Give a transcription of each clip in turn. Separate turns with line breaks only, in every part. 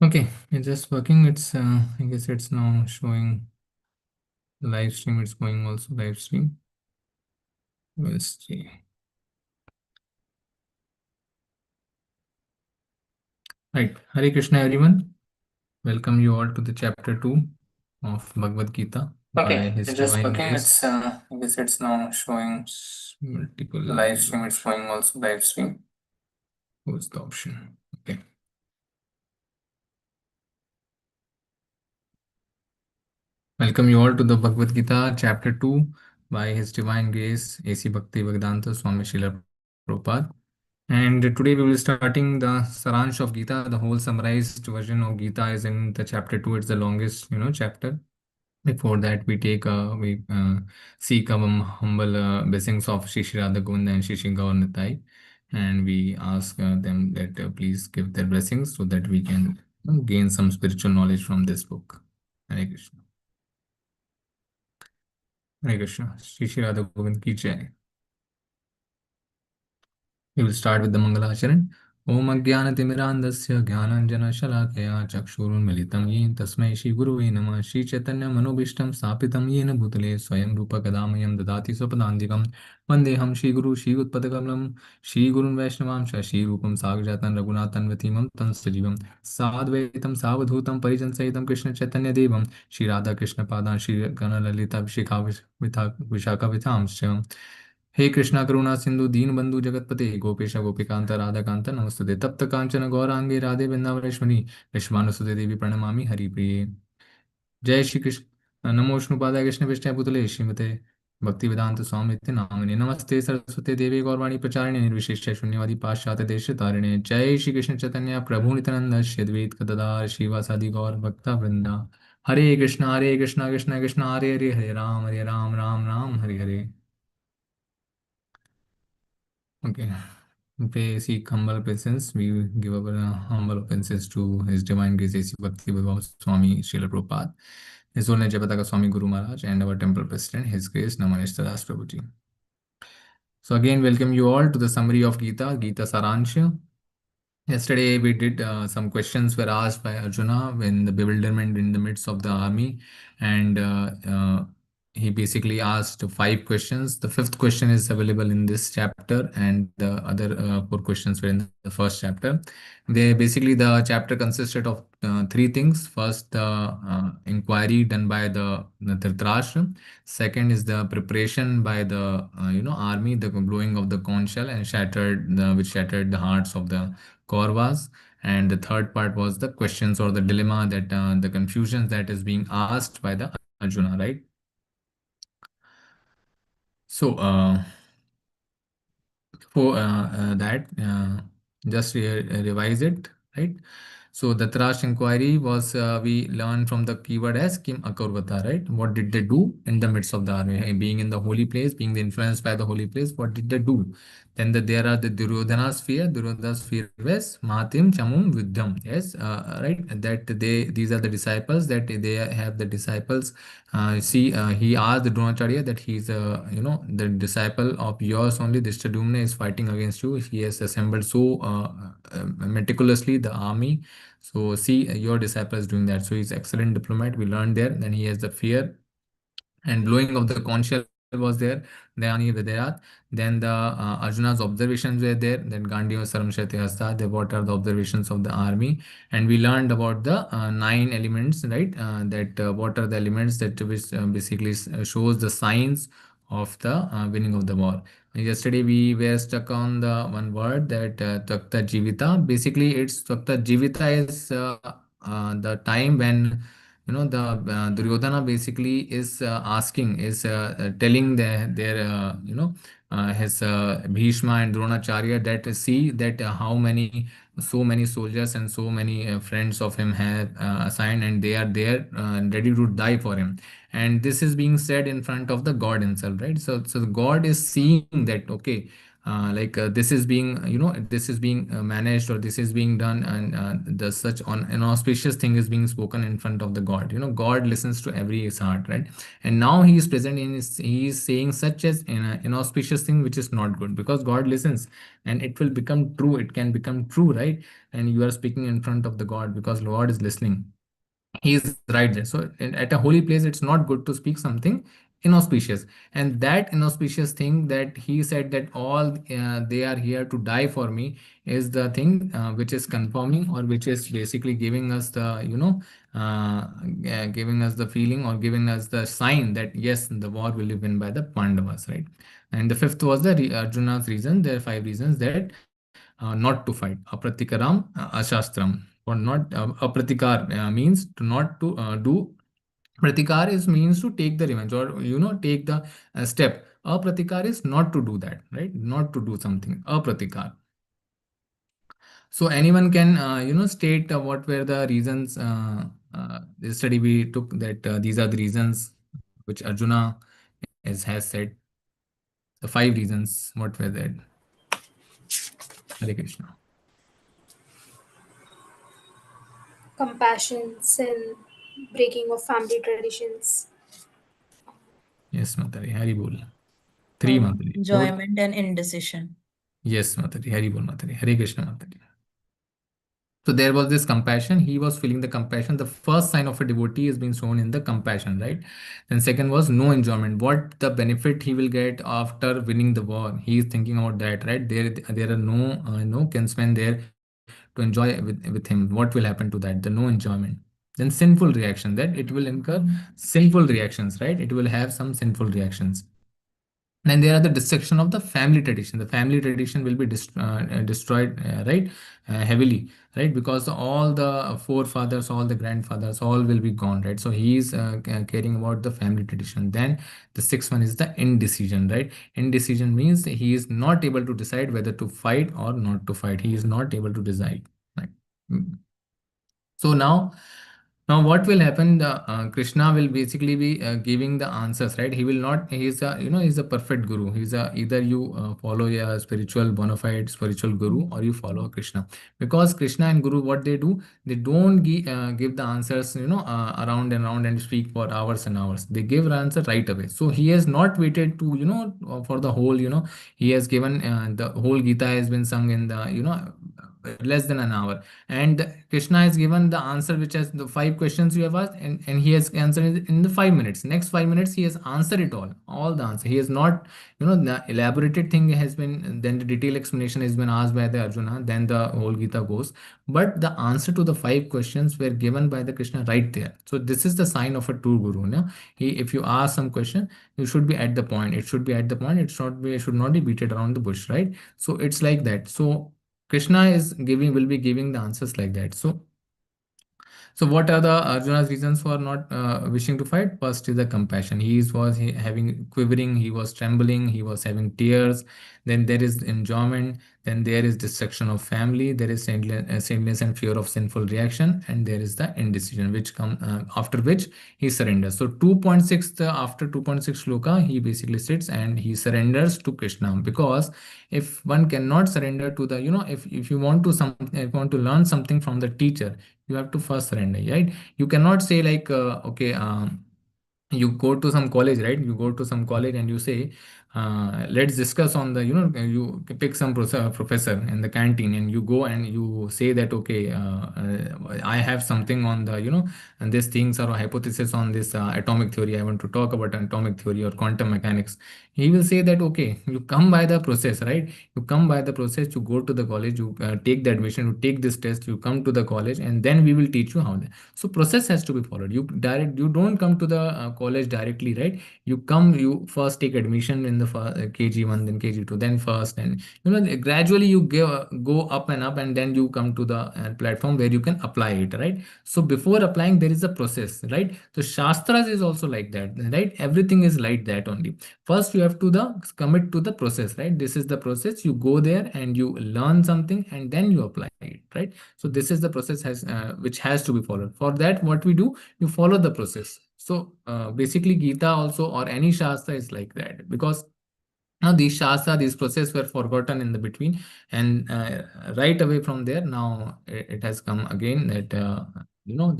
Okay, it's just working. I guess it's now showing live stream. It's going also live stream. We'll see. Right. Hare Krishna, everyone. Welcome you all to the chapter 2 of Bhagavad Gita by
Okay,
His
it's just
Divine
working.
Grace. I guess it's now showing multiple live stream. It's showing also live stream. What's the option? Okay. Welcome you all to the Bhagavad Gita, Chapter 2, by His Divine Grace, A.C. Bhakti Bhagavanta Swami Srila Prabhupada. And today we will be starting the Saransh of Gita. The whole summarized version of Gita is in the Chapter 2. It's the longest, chapter. Before that, we seek our humble blessings of Shri Radha Govinda and Shri Gaur Nitai. And we ask them that please give their blessings so that we can gain some spiritual knowledge from this book. Hare Krishna. Hare Krishna. Shri Radha Govind ki jai. We will start with the Mangalacharan. Om Ajnanatimirandasya Jnananjana Chakshurunmilitam Yen Tasmai Shri Guruve Namah Shri Chaitanya Manobishtam Stapitam Yena Bhutale Swayam Rupa Kadamayam Dadati Swapadandikam Vandeham Shri Guru Shri Utpadakalam Shri Gurun Vaishnavam Shri Rupam Sagjatan Raghunathan Vitimam Tan Sajivam Sadvaitam Savadhutam Parijan Sahitam Krishna Chaitanya Devam Shri Radha Krishna Padan Shri Gana Lalita Vishaka Vishaka Vitham हे कृष्णा करुणा सिंधु दीन बंधु जगतपते गोपेश गोपिकांत राधा कांत नमस्तुते तप्त कांचन गौरांगे राधे वृंदावनेश्वरी विश्वानुसुते देवी प्रणमामि हरिप्रिये जय श्री कृष्ण नमो विष्णुपादाय कृष्ण पृष्ठाय भूतले श्रीमते भक्ति वेदांत स्वामी नामिने नमस्ते सरस्वती देवी गौरवाणी प्रचारिणे निर्विशेष शून्यवादी पाश्चात्य देश तारिणे जय श्री कृष्ण चैतन्य प्रभु नित्यानंद श्री अद्वैत गदाधर श्रीवासादि गौर भक्ता वृंदा हरे Krishna Krishna Krishna Hare Hare Hare Ram Ram Ram Hare Hare. Okay. We seek humble obeisance. We give our humble obeisance to His Divine Grace A.C. Bhakti Bhagavad Swami Srila Prabhupada, His Holiness Jayapataka Swami Guru Maharaj, and our temple president, His Grace Namanishta Das Prabhuji. So again, welcome you all to the summary of Gita, Gita Saransh. Yesterday, we did some questions were asked by Arjuna when the bewilderment in the midst of the army, and he basically asked 5 questions. The fifth question is available in this chapter, and the other 4 questions were in the first chapter. The chapter consisted of 3 things. First, the inquiry done by the Dhritarashtra. Second is the preparation by the army, the blowing of the conch shell and which shattered the hearts of the Kauravas. And the third part was the questions or the dilemma that the confusions that is being asked by the Arjuna, right? So for that, just revise it, right? So the Trash inquiry was we learned from the keyword as Kim Akurvata, right? What did they do in the midst of the army? Being in the holy place, being influenced by the holy place, what did they do? Then there are the Duryodhana's fear. Duryodhana's fear was Mahatim Chamum Vidyam. Yes, right. That these are the disciples that they have the disciples. He asked the Dronacharya that he's the disciple of yours only. This Tadumne is fighting against you. He has assembled so meticulously the army. So see, your disciple is doing that. So he's excellent diplomat. We learned there. Then he has the fear and blowing of the conch shell was there. Dhyani Vidyarat. Then the Arjuna's observations were there. Then Gandhi was Saram Shati Hasta. What are the observations of the army? And we learned about the 9 elements, right? That what are the elements that which basically shows the signs of the winning of the war. Yesterday we were stuck on the one word that Takta Jivita. Basically, it's Takta Jivita is the time when the Duryodhana basically is telling their his Bhishma and Dronacharya that see that so many soldiers and so many friends of him have assigned, and they are there ready to die for him. And this is being said in front of the God himself, right? So the God is seeing that, okay, this is being, this is being managed, or this is being done, and the such on an auspicious thing is being spoken in front of the god. God listens to every his heart, right? And now he is present in his, he is saying such as in an inauspicious thing which is not good, because god listens, and it will become true, it can become true, right? And you are speaking in front of the god because lord is listening. He is right there. So at a holy place, it's not good to speak something inauspicious. And that inauspicious thing that he said, that all they are here to die for me, is the thing which is confirming, or which is basically giving us the, giving us the feeling, or giving us the sign that yes, the war will be won by the Pandavas, right? And the fifth was the Arjuna's reason. There are five reasons that not to fight. Apratikaram, ashastram. Or not, apratikar means to not to do. Pratikar is means to take the revenge, or take the step. Apratikar is not to do that, right? Not to do something. Apratikar. So anyone can state what were the reasons. Yesterday we took that these are the reasons which Arjuna has said. The five reasons. What were that? Hare Krishna.
Compassion, sin, breaking of family traditions.
Yes, Matari. Hari bol. Three Matari. Four.
Enjoyment and indecision.
Yes, Matari. Hari bol Matari. Hare Krishna Matari. So there was this compassion. He was feeling the compassion. The first sign of a devotee is being shown in the compassion, right? Then second was no enjoyment. What the benefit he will get after winning the war? He is thinking about that, right? There are no kinsmen there to enjoy with him. What will happen to that? The no enjoyment. Then sinful reaction, that it will incur sinful reactions, right? It will have some sinful reactions. Then there are the destruction of the family tradition. The family tradition will be destroyed, right? Heavily, right? Because all the forefathers, all the grandfathers, all will be gone, right? So he is caring about the family tradition. Then the sixth one is the indecision, right? Indecision means he is not able to decide whether to fight or not to fight. He is not able to decide, right? Mm. So now, what will happen? The Krishna will basically be giving the answers, right? He will not. He's a, he's a perfect guru. He's a, either you follow a spiritual bona fide spiritual guru, or you follow Krishna. Because Krishna and Guru, what they don't give the answers, around and around and speak for hours and hours. They give the answer right away. So he has not waited to, for the whole, he has given the whole Gita has been sung in the, less than an hour, and Krishna has given the answer which has the five questions you have asked, and he has answered it in the 5 minutes. Next 5 minutes he has answered it all the answer. He has not, the elaborated thing has been, then the detailed explanation has been asked by the Arjuna, then the whole Gita goes, but the answer to the five questions were given by the Krishna right there. So this is the sign of a true guru, if you ask some question, you should be at the point. It should be at the point. It should not be beaten around the bush, right? So it's like that. So Krishna is giving, will be giving the answers like that. So what are the Arjuna's reasons for not wishing to fight? First is the compassion. Was having quivering, he was trembling, he was having tears. Then there is enjoyment. Then there is destruction of family. There is saintliness and fear of sinful reaction. And there is the indecision, which come after which he surrenders. So 2.6, after 2.6 shloka, he basically sits and he surrenders to Krishna. Because if one cannot surrender to the, if you want to if you want to learn something from the teacher, you have to first surrender, right? You cannot say like okay, you go to some college, right? You go to some college and you say, let's discuss on the, you pick some professor in the canteen, and you go and you say that, okay, I have something on the, and these things are a hypothesis on this atomic theory. I want to talk about atomic theory or quantum mechanics. He will say that, okay, you come by the process, right? You come by the process, you go to the college, you take the admission, you take this test, you come to the college, and then we will teach you how. So process has to be followed. You don't come to the college directly, right? You come, you first take admission in the KG1, then KG2, then first, and gradually you go up and up, and then you come to the platform where you can apply it, right? So before applying, there is a process, right? So Shastras is also like that, right? Everything is like that only. First you have to the commit to the process, right? This is the process. You go there and you learn something, and then you apply it, right? So this is the process which has to be followed. For that, what we do, you follow the process. So basically Gita also, or any Shastra, is like that. Because Now these shastra, these processes were forgotten in the between, and right away from there, now it has come again that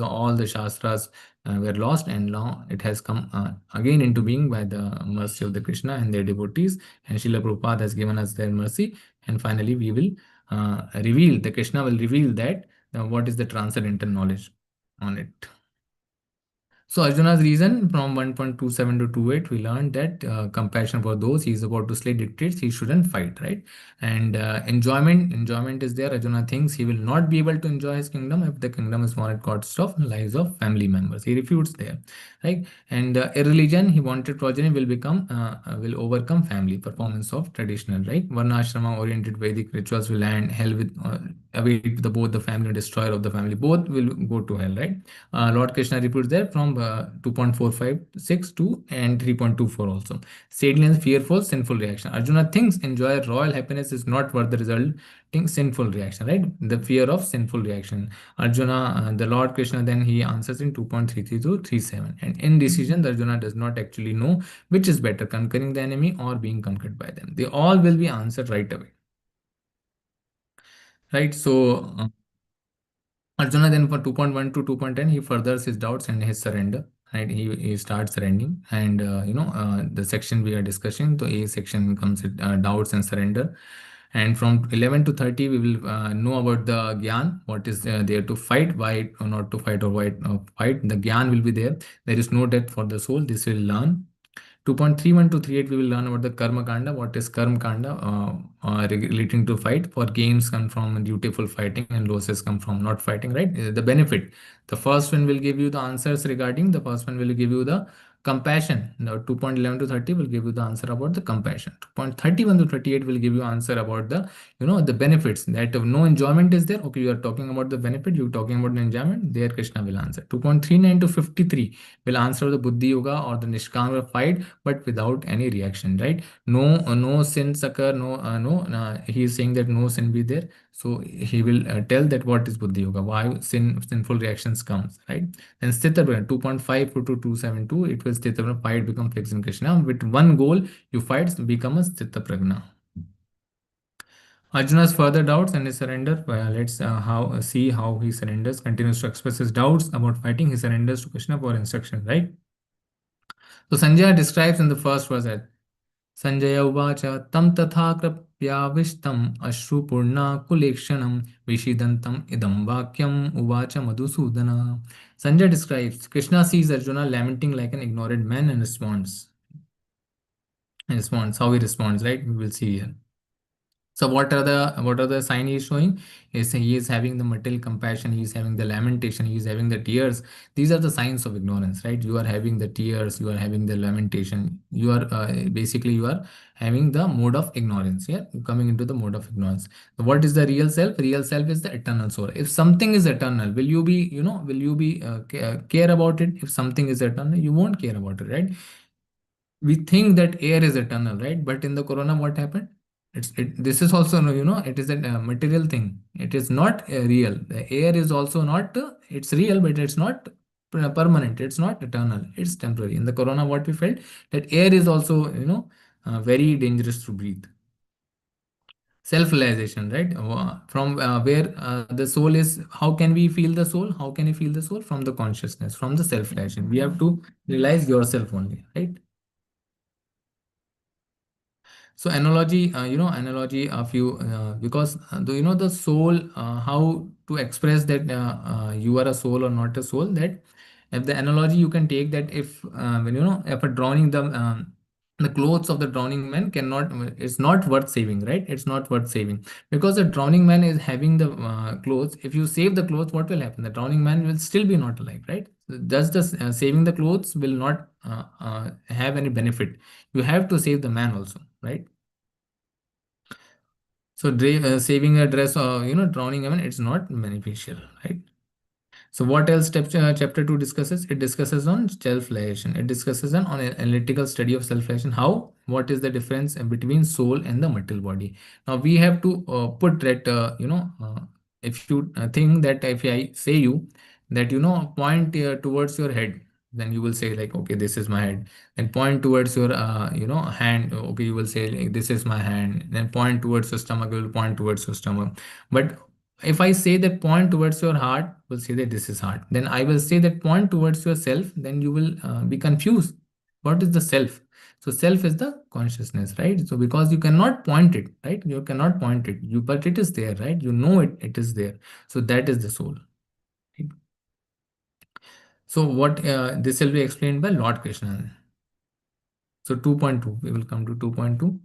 all the shastras were lost, and now it has come again into being by the mercy of the Krishna and their devotees, and Srila Prabhupada has given us their mercy, and finally we will reveal, the Krishna will reveal that what is the transcendental knowledge on it. So Arjuna's reason from 1.27 to 28, we learned that compassion for those he is about to slay dictates he shouldn't fight, right? And enjoyment is there. Arjuna thinks he will not be able to enjoy his kingdom if the kingdom is more at cost of lives of family members. He refutes there, right? And irreligion, he wanted progeny will overcome family performance of traditional, right? Varnashrama oriented Vedic rituals will end hell with await both the family and destroyer of the family. Both will go to hell, right? Lord Krishna repeats there from 2.456 to and 3.24 also. Sadly, fearful, sinful reaction. Arjuna thinks enjoy royal happiness is not worth the resulting sinful reaction, right? The fear of sinful reaction. Arjuna, the Lord Krishna, then he answers in 2.33 to 37. And in decision, the Arjuna does not actually know which is better, conquering the enemy or being conquered by them. They all will be answered right away. Right, so Arjuna then for 2.1 to 2.10, he furthers his doubts and his surrender. Right, he starts surrendering, and the section we are discussing, the A section comes with doubts and surrender. And from 11 to 30, we will know about the Gyan, what is there to fight, why or not to fight, or why fight. The Gyan will be there. There is no death for the soul. This will learn. 2.31 to 38, we will learn about the Karma Kanda. What is Karma Kanda? Relating to fight. For gains come from dutiful fighting, and losses come from not fighting, right? The benefit. The first one will give you the answers regarding, the first one will give you the compassion. Now 2.11 to 30 will give you the answer about the compassion. 2.31 to 38 will give you answer about the benefits, that no enjoyment is there. Okay, you are talking about the benefit, you're talking about the enjoyment. There Krishna will answer. 2.39 to 53 will answer the Buddhi Yoga or the Nishkama fight, but without any reaction, right? No sins occur, he is saying that no sin be there. So he will tell that what is Buddhi Yoga, why sinful reactions comes, right? Then Sthita Prajna, 2.5 to 272, it will Sthita Prajna, fight become fixed in Krishna. With one goal, you fight become a Sthita Prajna. Arjuna's further doubts and his surrender. Let's see how he surrenders. Continues to express his doubts about fighting. He surrenders to Krishna for instruction, right? So Sanjaya describes in the first verse that Sanjaya uvacha tam tatha krapyavistam ashrupunna kulekshanam vishidantam idam vakyam uvacha madhusudana. Sanjaya describes Krishna sees Arjuna lamenting like an ignorant man and responds. How he responds, right? We will see here. So what are the sign he is showing? Is he is having the material compassion, he is having the lamentation, he is having the tears. These are the signs of ignorance, right? You are having the tears, you are having the lamentation. You are basically you are having the mode of ignorance. Yeah, you're coming into the mode of ignorance. So what is the real self? Real self is the eternal soul. If something is eternal, will you be care about it? If something is eternal, you won't care about it, right? We think that air is eternal, right? But in the corona, what happened? This is also, it is a material thing. It is not real. The air is also not, it's real, but it's not permanent. It's not eternal. It's temporary. In the corona, what we felt, that air is also, very dangerous to breathe. Self-realization, right? From where the soul is, how can we feel the soul? How can you feel the soul? From the consciousness, from the self-realization. We have to realize yourself only, right? So analogy of you, because the soul, how to express that you are a soul or not a soul. That if the analogy you can take, that if when if a drowning, the clothes of the drowning man cannot, it's not worth saving, right? It's not worth saving, because the drowning man is having the clothes. If you save the clothes, what will happen? The drowning man will still be not alive, right? Thus the saving the clothes will not have any benefit. You have to save the man also, right? So saving a dress or drowning a man, it's not beneficial, right? So what else chapter 2 discusses? It discusses on self-flagellation. It discusses on an analytical study of self-flagellation. How? What is the difference between soul and the material body? Now we have to put that, if you think that if I say you that, point towards your head, then you will say like, okay, this is my head. Then point towards your hand. Okay, you will say like, this is my hand. Then point towards your stomach, you will point towards your stomach. But if I say that point towards your heart, will say that this is heart. Then I will say that point towards yourself, then you will be confused. What is the self? So self is the consciousness, right? So because you cannot point it, right? You cannot point it, you, but it is there, right? You know it, it is there. So that is the soul, right? So what this will be explained by Lord Krishna. So 2.2, we will come to 2.2.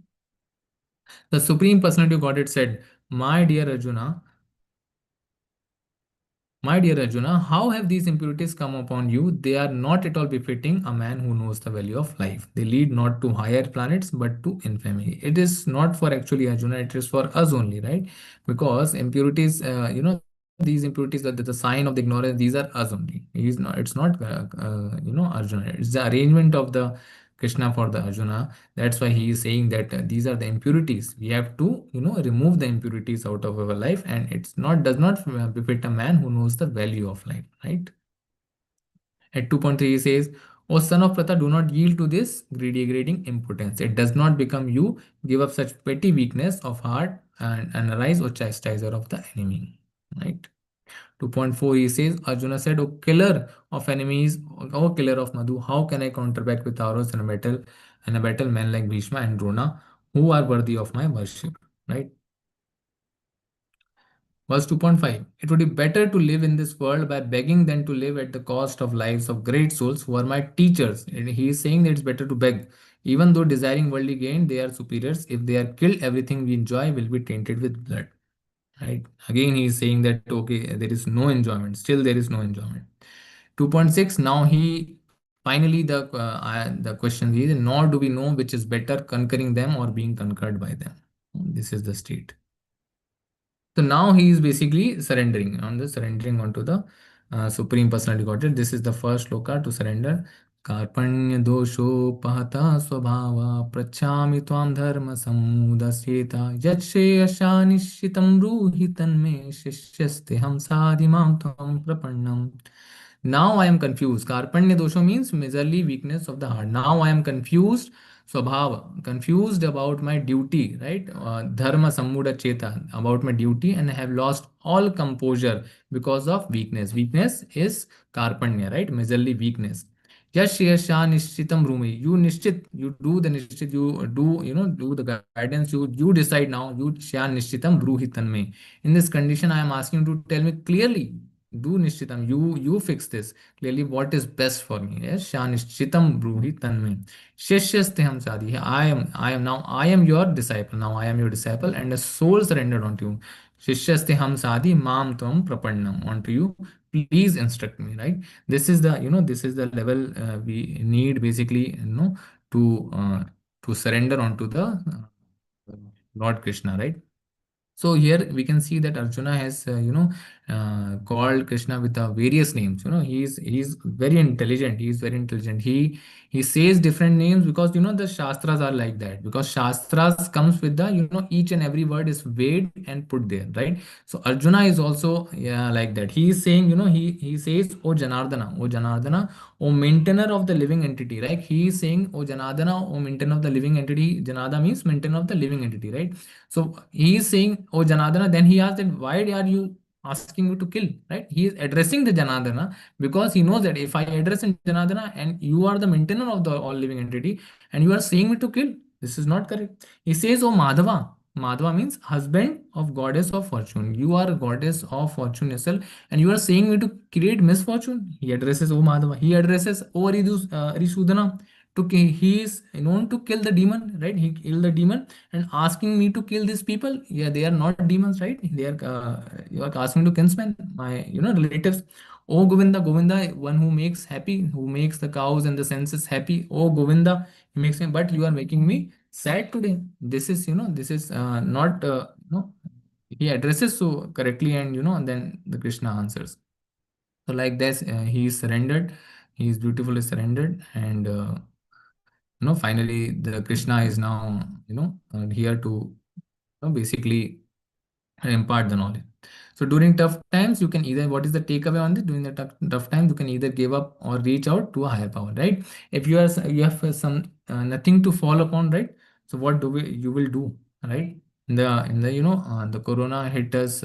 The Supreme Personality of Godhead said, My dear Arjuna, my dear Arjuna, how have these impurities come upon you? They are not at all befitting a man who knows the value of life. They lead not to higher planets but to infamy. It is not for actually Arjuna, it is for us only, right? Because impurities, these impurities are the sign of the ignorance, these are us only. He is not, it's not, Arjuna. It's the arrangement of the Krishna for the Arjuna. That's why he is saying that these are the impurities. We have to, remove the impurities out of our life, and it's not does not befit a man who knows the value of life, right? At 2.3, he says, O son of Pratha, do not yield to this greedy, degrading impotence. It does not become you. Give up such petty weakness of heart and arise, O chastiser of the enemy, right? 2.4, he says, Arjuna said, O killer of enemies, O killer of Madhu, how can I counterback with arrows and a battle men like Bhishma and Drona, who are worthy of my worship, right? Verse 2.5, it would be better to live in this world by begging than to live at the cost of lives of great souls who are my teachers. And he is saying that it's better to beg. Even though desiring worldly gain, they are superiors. If they are killed, everything we enjoy will be tainted with blood. Right? Again, he is saying that okay, there is no enjoyment. Still, there is no enjoyment. 2.6. Now he finally the question is, nor do we know which is better, conquering them or being conquered by them. This is the state. So now he is basically surrendering onto the Supreme Personality Godhead. This is the first shloka to surrender. Karpanya dosho pahata swabhava prachami tvam dharma samudaseta yacheshya nishitam bruhi tanme shishyasti ham sadhimam tvam prapannam. Now I am confused. Karpanya dosha means miserly weakness of the heart. Now I am confused. Swabhava, confused about my duty, right? Dharma sammuda cheta, about my duty, and I have lost all composure because of weakness. Weakness is karpanya, right? Miserly weakness. Yash yasha nishchitam rumi. You nishchit, you do the nishchit, you do, do the guidance. You decide now. You shya nishchitam bruhi tanme. In this condition, I am asking you to tell me clearly. Do nishchitam. You fix this clearly. What is best for me? Yes, shya nishchitam bruhi tanme. Shishyasteham sadhi. I am your disciple. Now I am your disciple and a soul surrendered unto you. Shishyasteham sadhi mam tvam prapannam. Unto you, please instruct me. Right. This is the level we need basically. To surrender onto the Lord Krishna. Right. So here we can see that Arjuna has, called Krishna with various names. He's very intelligent. He is very intelligent. He says different names because the shastras are like that. Because shastras comes with the each and every word is weighed and put there, right? So Arjuna is also like that. He is saying he says, O Janardana, O maintainer of the living entity, right? He is saying, O Janardana, O maintainer of the living entity. Janada means maintainer of the living entity, right? So he is saying, "Oh Janardana." Then he asked, "Then why are you asking me to kill?" Right? He is addressing the Janardana because he knows that if I address in Janardana and you are the maintainer of the all living entity and you are saying me to kill, this is not correct. He says, "Oh Madhava." Madhava means husband of goddess of fortune. You are a goddess of fortune yourself, and you are saying me to create misfortune. He addresses O Madhava. He addresses O Risudana. He is known to kill the demon, right? He killed the demon and asking me to kill these people. Yeah, they are not demons, right? They are you are asking to kinsmen, my relatives. Oh Govinda, Govinda, one who makes happy, who makes the cows and the senses happy. Oh Govinda, he makes me, but you are making me sad today. This is not he addresses so correctly, and then the Krishna answers. So like this, he is surrendered. He is beautifully surrendered, and finally the Krishna is now here to basically and impart the knowledge. So during tough times, you can either, what is the takeaway on this? During the tough times, you can either give up or reach out to a higher power, right? If you have some nothing to fall upon, right? So what do we you will do, right? In the the corona hit us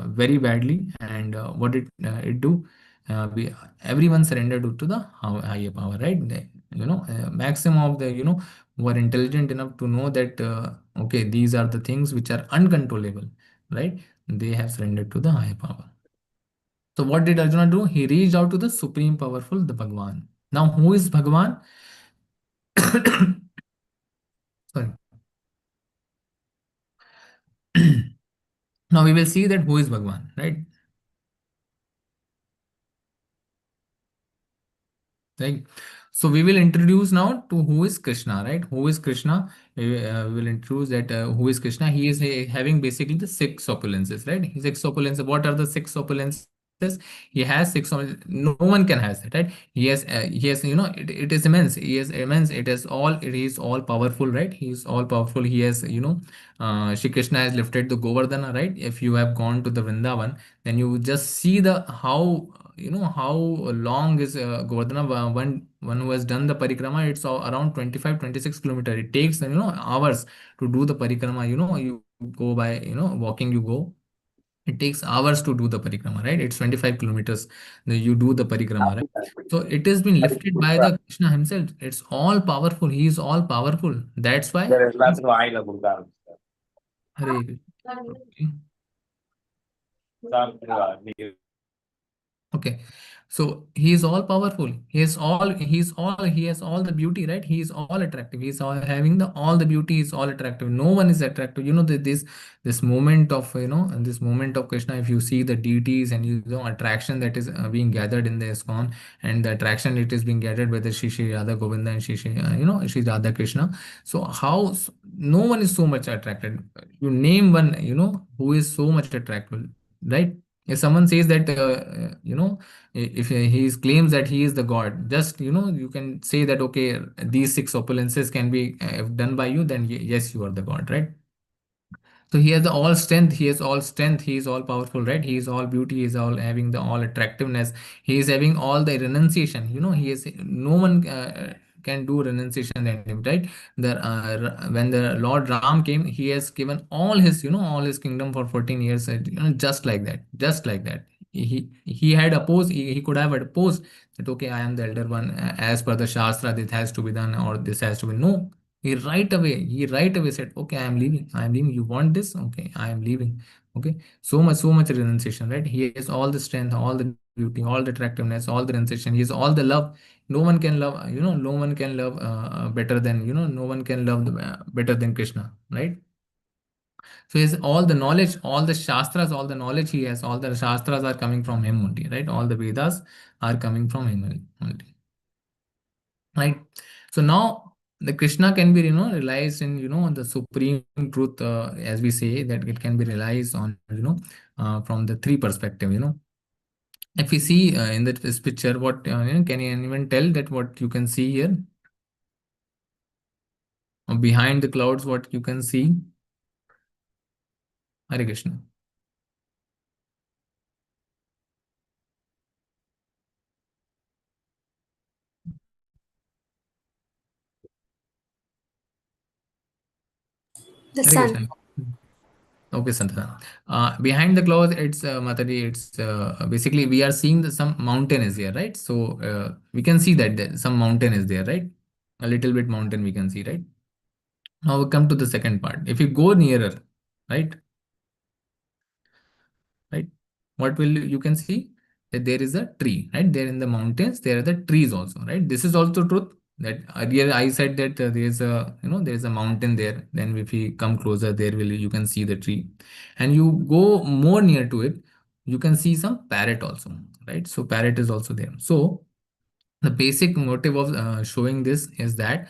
very badly, and what it do? We Everyone surrendered to the higher power, right? Maximum of the who are intelligent enough to know that okay, these are the things which are uncontrollable, right? They have surrendered to the higher power. So what did Arjuna do? He reached out to the supreme powerful, the Bhagwan. Now who is Bhagwan? Sorry. Now we will see that who is Bhagwan, right? Right. So we will introduce now to who is Krishna, right? Who is Krishna? We will introduce that who is Krishna. He is having basically the six opulences, right? His six opulences. What are the six opulences? He has six. No one can have that, right? He has. It is immense. He is immense. It is all. It is all powerful, right? He is all powerful. He has. Shri Krishna has lifted the Govardhana, right? If you have gone to the Vrindavan, then you just see the how how long is Govardhana. One who has done the parikrama, it's around 25-26 kilometer. It takes hours to do the parikrama. You go by walking, you go. It takes hours to do the parikrama, right? It's 25 kilometers. You do the parikrama, right? So it has been lifted by the Krishna himself. It's all powerful. He is all powerful. That's why he's Hare Krishna. Okay. Okay, so he is all powerful. He has all the beauty, right? He is all attractive. He is all having the all the beauty is all attractive. No one is attractive. This moment of and this moment of Krishna. If you see the deities and attraction that is being gathered in the ISKCON, and the attraction it is being gathered by the Shri Radha Govinda and Shri Shri Radha Krishna. So no one is so much attracted. You name one who is so much attractive, right? If someone says that if he claims that he is the god, just you can say that okay, these six opulences can be if done by you, then yes, you are the god, right? So he has the all strength. He has all strength. He is all powerful, right? He is all beauty. He is all having the all attractiveness. He is having all the renunciation. He is no one can do renunciation than him, right? When the Lord Ram came, he has given all his all his kingdom for 14 years, just like that, just like that. He had opposed. He could have opposed that. Okay, I am the elder one. As per the Shastra, this has to be done, or this has to be no. He right away said, okay, I am leaving. I am leaving. You want this? Okay, I am leaving. Okay. So much renunciation, right? He has all the strength, all the beauty, all the attractiveness, all the renunciation. He has all the love. No one can love, no one can love better than, no one can love better than Krishna, right? So he has all the knowledge, all the Shastras, all the knowledge he has, all the Shastras are coming from him only, right? All the Vedas are coming from him only, right? So now the Krishna can be realized in the supreme truth, as we say that it can be realized on from the three perspective. If we see in this picture, what can you anyone tell that what you can see here? Behind the clouds, what you can see? Hare Krishna.
The
Hare
sun.
Krishna. Okay, Santana. Behind the clouds, it's Mataji. It's basically we are seeing some mountain is here, right? So we can see that some mountain is there, right? A little bit mountain we can see, right? Now we come to the second part. If you go nearer, right, right, what will you can see that there is a tree, right? There in the mountains, there are the trees also, right? This is also truth. That earlier I said that there is a there is a mountain there. Then if you come closer, there will you can see the tree, and you go more near to it, you can see some parrot also, right? So parrot is also there. So the basic motive of showing this is that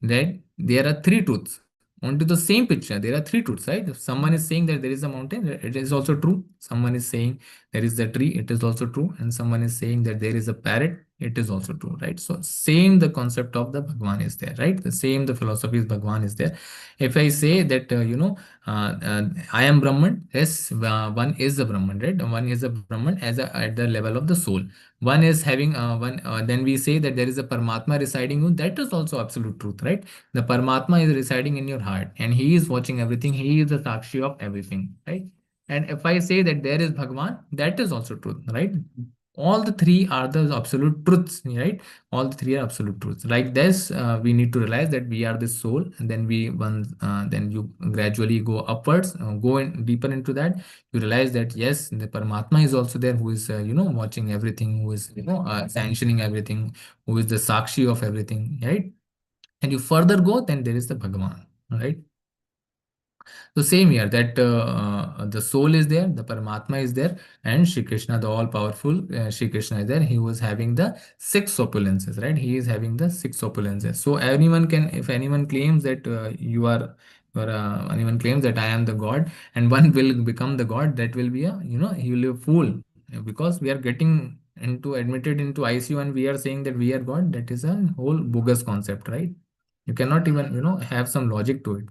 there are three truths onto the same picture. There are three truths, right? If someone is saying that there is a mountain, it is also true. Someone is saying there is a tree, it is also true. And someone is saying that there is a parrot, it is also true, right? So same the concept of the Bhagwan is there, right? The same the philosophy is Bhagwan is there. If I say that I am Brahman, yes, one is the Brahman, right? One is the Brahman as at the level of the soul. One is having one. Then we say that there is a Paramatma residing in you. That is also absolute truth, right? The Paramatma is residing in your heart, and He is watching everything. He is the Sakshi of everything, right? And if I say that there is Bhagwan, that is also truth, right? All the three are the absolute truths, right? All the three are absolute truths. Like this, we need to realize that we are the soul, and then then you gradually go upwards, go in deeper into that. You realize that yes, the Paramatma is also there, who is watching everything, who is sanctioning everything, who is the Sakshi of everything, right? And you further go, then there is the Bhagavan, right? So same here that the soul is there, the Paramatma is there, and Shri Krishna, the all-powerful Shri Krishna is there. He was having the six opulences, right? He is having the six opulences. So anyone can, if anyone claims that you are, or anyone claims that I am the God, and one will become the God, that will be a, he will be a fool, because we are getting into admitted into ICU and we are saying that we are God. That is a whole bogus concept, right? You cannot even have some logic to it.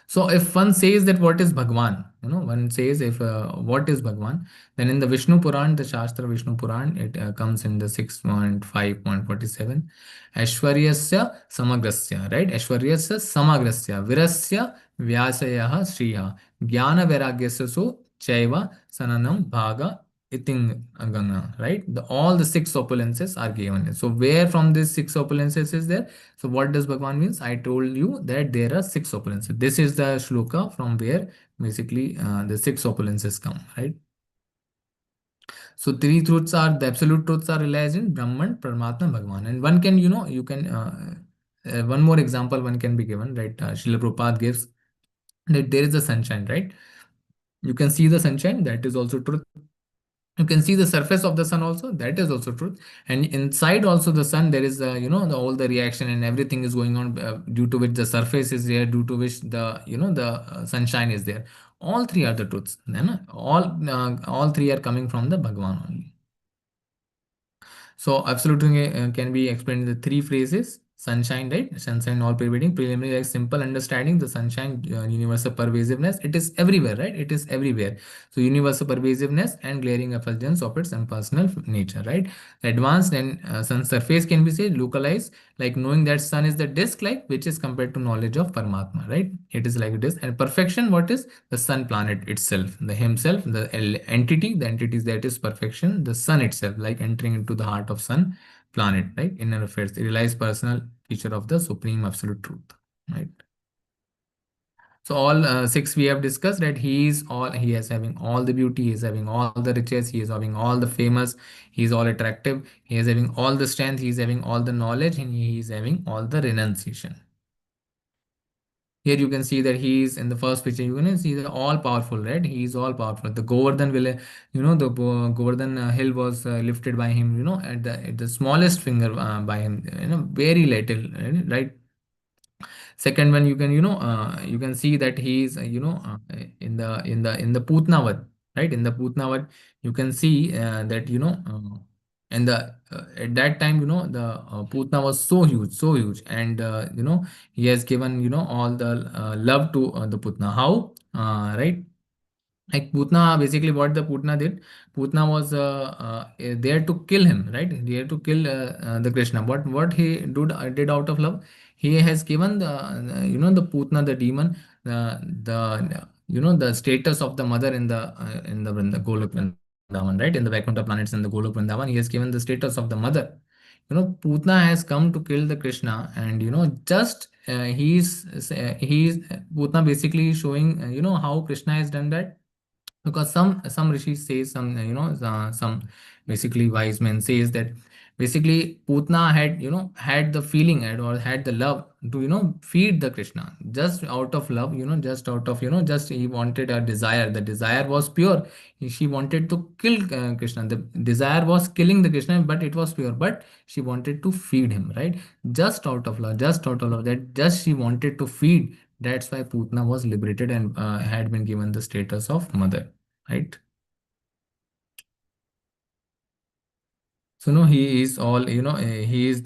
So if one says that what is Bhagwan, one says if what is Bhagwan, then in the Vishnu Puran, the Shastra Vishnu Puran, it comes in the 6.5.47. Aishwaryasya samagrasya, right? Aishwaryasya samagrasya, virasya vyasayah shriya, jnana vairagyasya so chaiva sananam bhaga iting ganga, right? All the six opulences are given. So where from these six opulences is there? So what does Bhagwan means? I told you that there are six opulences. This is the shloka from where basically the six opulences come, right? So three truths are the absolute truths are realized in Brahman, Paramatma, Bhagwan. And one can, you can one more example one can be given, right? Srila Prabhupada gives that there is a sunshine, right? You can see the sunshine, that is also truth. You can see the surface of the sun also, that is also truth. And inside also the sun, there is all the reaction and everything is going on, due to which the surface is there, due to which the the sunshine is there. All three are the truths, all three are coming from the Bhagwan only. So absolutely can be explained in the three phrases. Sunshine, right? Sunshine, all pervading, preliminary, like simple understanding. The sunshine, universal pervasiveness. It is everywhere, right? It is everywhere. So universal pervasiveness and glaring effulgence of its impersonal nature, right? Advanced and sun surface can be said localized, like knowing that sun is the disk, like which is compared to knowledge of Paramatma, right? It is like this. And perfection, what is the sun planet itself, the himself, the entity, the entity that is perfection, the sun itself, like entering into the heart of sun planet, right? Inner affairs, the realized personal feature of the supreme absolute truth, right? So all six we have discussed that he is having all the beauty, he is having all the riches, he is having all the famous, he is all attractive, he is having all the strength, he is having all the knowledge, and he is having all the renunciation. Here you can see that he is in the first picture. You can see the all powerful, right? He is all powerful. The Govardhan will, the Govardhan hill was lifted by him. At the smallest finger by him. Very little, right? Second one, you can see that he is, in the Putnavad, right? In the Putnavad, you can see that and the at that time, the Putna was so huge, and he has given all the love to the Putna. How, right? Like Putna, basically what the Putna did, Putna was there to kill him, right? There to kill the Krishna. What he did out of love, he has given the Putna, the demon, the status of the mother in the Golok Vrindavan, right? In the Vaikuntha planets in the Golok Vrindavan, he has given the status of the mother. Putna has come to kill the Krishna, and just he's Putna basically showing how Krishna has done that, because some rishis say, some some basically wise men says that basically Putna had the feeling, or had the love to feed the Krishna, just out of love, just out of just he wanted a desire. The desire was pure. She wanted to kill Krishna. The desire was killing the Krishna, but it was pure. But she wanted to feed him, right? Just out of love, just out of love, that just she wanted to feed. That's why Putna was liberated and had been given the status of mother, right? So no, he is all, he is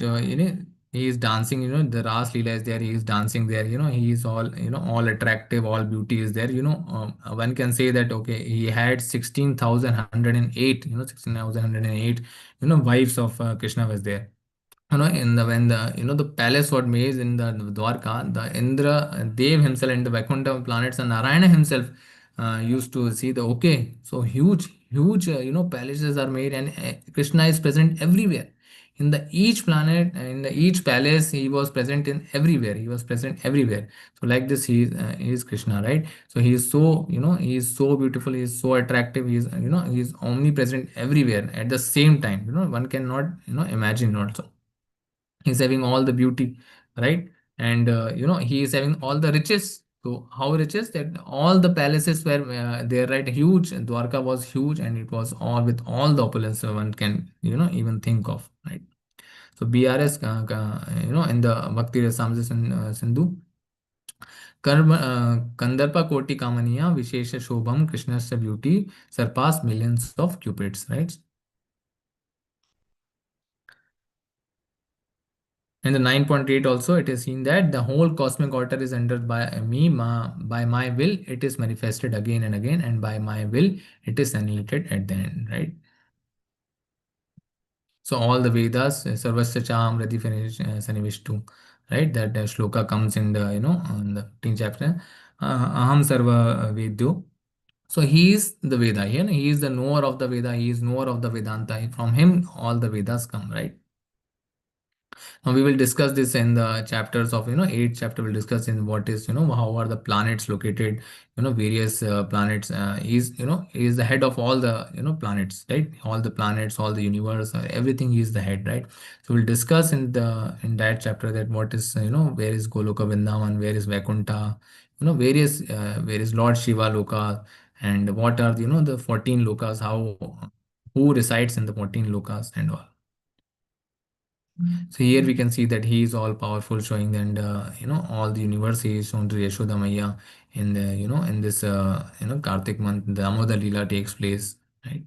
he is dancing, the Ras Leela is there, he is dancing there, he is all, all attractive, all beauty is there, one can say that, okay, he had 16,108, 16,108, wives of Krishna was there. In the when the the palace was made in the Dwarka, the Indra Dev himself and the Vaikuntha planets and Narayana himself used to see the, okay, so huge palaces are made, and Krishna is present everywhere. In the each planet, in the each palace, he was present in everywhere. He was present everywhere. So like this, he is Krishna, right? So he is so, he is so beautiful. He is so attractive. He is, he is omnipresent everywhere at the same time. One cannot, imagine also. He's having all the beauty, right? And he is having all the riches. So how riches? That all the palaces were there, right? Huge. Dwarka was huge, and it was all with all the opulence one can even think of, right? So BRS, in the Bhakti Rasamrita Sindhu, कर्म कंदर्प कोटि कामनिया विशेष शोभम कृष्णस्य beauty surpass millions of cupids, right? In the 9.8 also, it is seen that the whole cosmic order is entered by me, by my will, it is manifested again and again, and by my will, it is annihilated at the end, right? So all the Vedas, Sarvasya Cham Rati Sanivishtu, right? That shloka comes in the, in the 15th chapter. Aham Sarva Vedyo. So he is the Veda here. He is the knower of the Veda. He is knower of the Vedanta. From him, all the Vedas come, right? Now we will discuss this in the chapters of, eighth chapter will discuss in what is, how are the planets located, various planets. He is the head of all the, planets, right? All the planets, all the universe, everything he is the head, right? So we'll discuss in that chapter that what is, where is Goloka Vrindavan, where is Vaikuntha, where is Lord Shiva Loka, and what are, the 14 lokas, who resides in the 14 lokas and all. So here we can see that he is all powerful, showing that all the universe he is shown to Yashoda Maya in the in this Kartik month. The Damodar Leela takes place, right?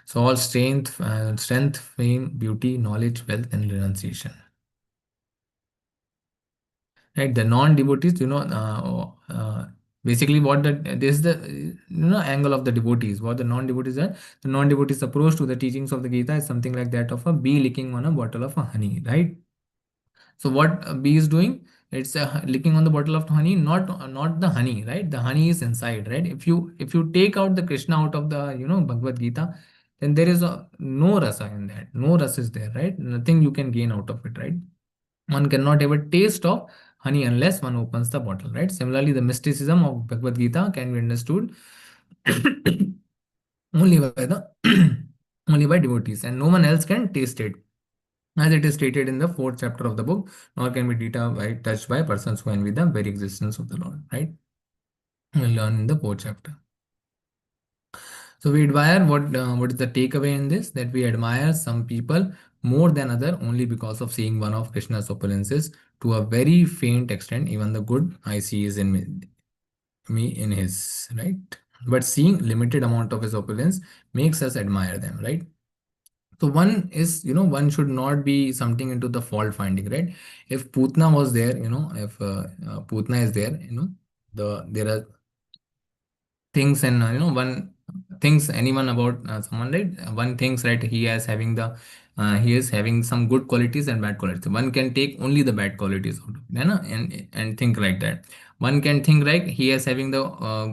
So all strength, fame, beauty, knowledge, wealth, and renunciation. Right, the non-devotees, basically what this is the angle of the devotees. What the non-devotees are, the non-devotees approach to the teachings of the Gita is something like that of a bee licking on a bottle of honey, right? So what a bee is doing? It's licking on the bottle of honey, not the honey, right? The honey is inside, right? If you take out the Krishna out of the Bhagavad Gita, then there is no rasa in that. No rasa is there, right? Nothing you can gain out of it, right? One cannot have a taste of honey unless one opens the bottle, right? Similarly, the mysticism of Bhagavad Gita can be understood only by the only by devotees, and no one else can taste it. As it is stated in the fourth chapter of the book, nor can be touched by persons who envy the very existence of the Lord, right? We'll learn in the fourth chapter. So we admire what is the takeaway in this? That we admire some people more than other only because of seeing one of Krishna's opulences to a very faint extent. Even the good I see is in me in his, right? But seeing limited amount of his opulence makes us admire them, right? So one is, one should not be something into the fault finding, right? If Putna was there, if Putna is there, there are things, and one thinks anyone about someone, right? One thinks, right, he is having some good qualities and bad qualities. One can take only the bad qualities out of it, and think like that. One can think like he is having the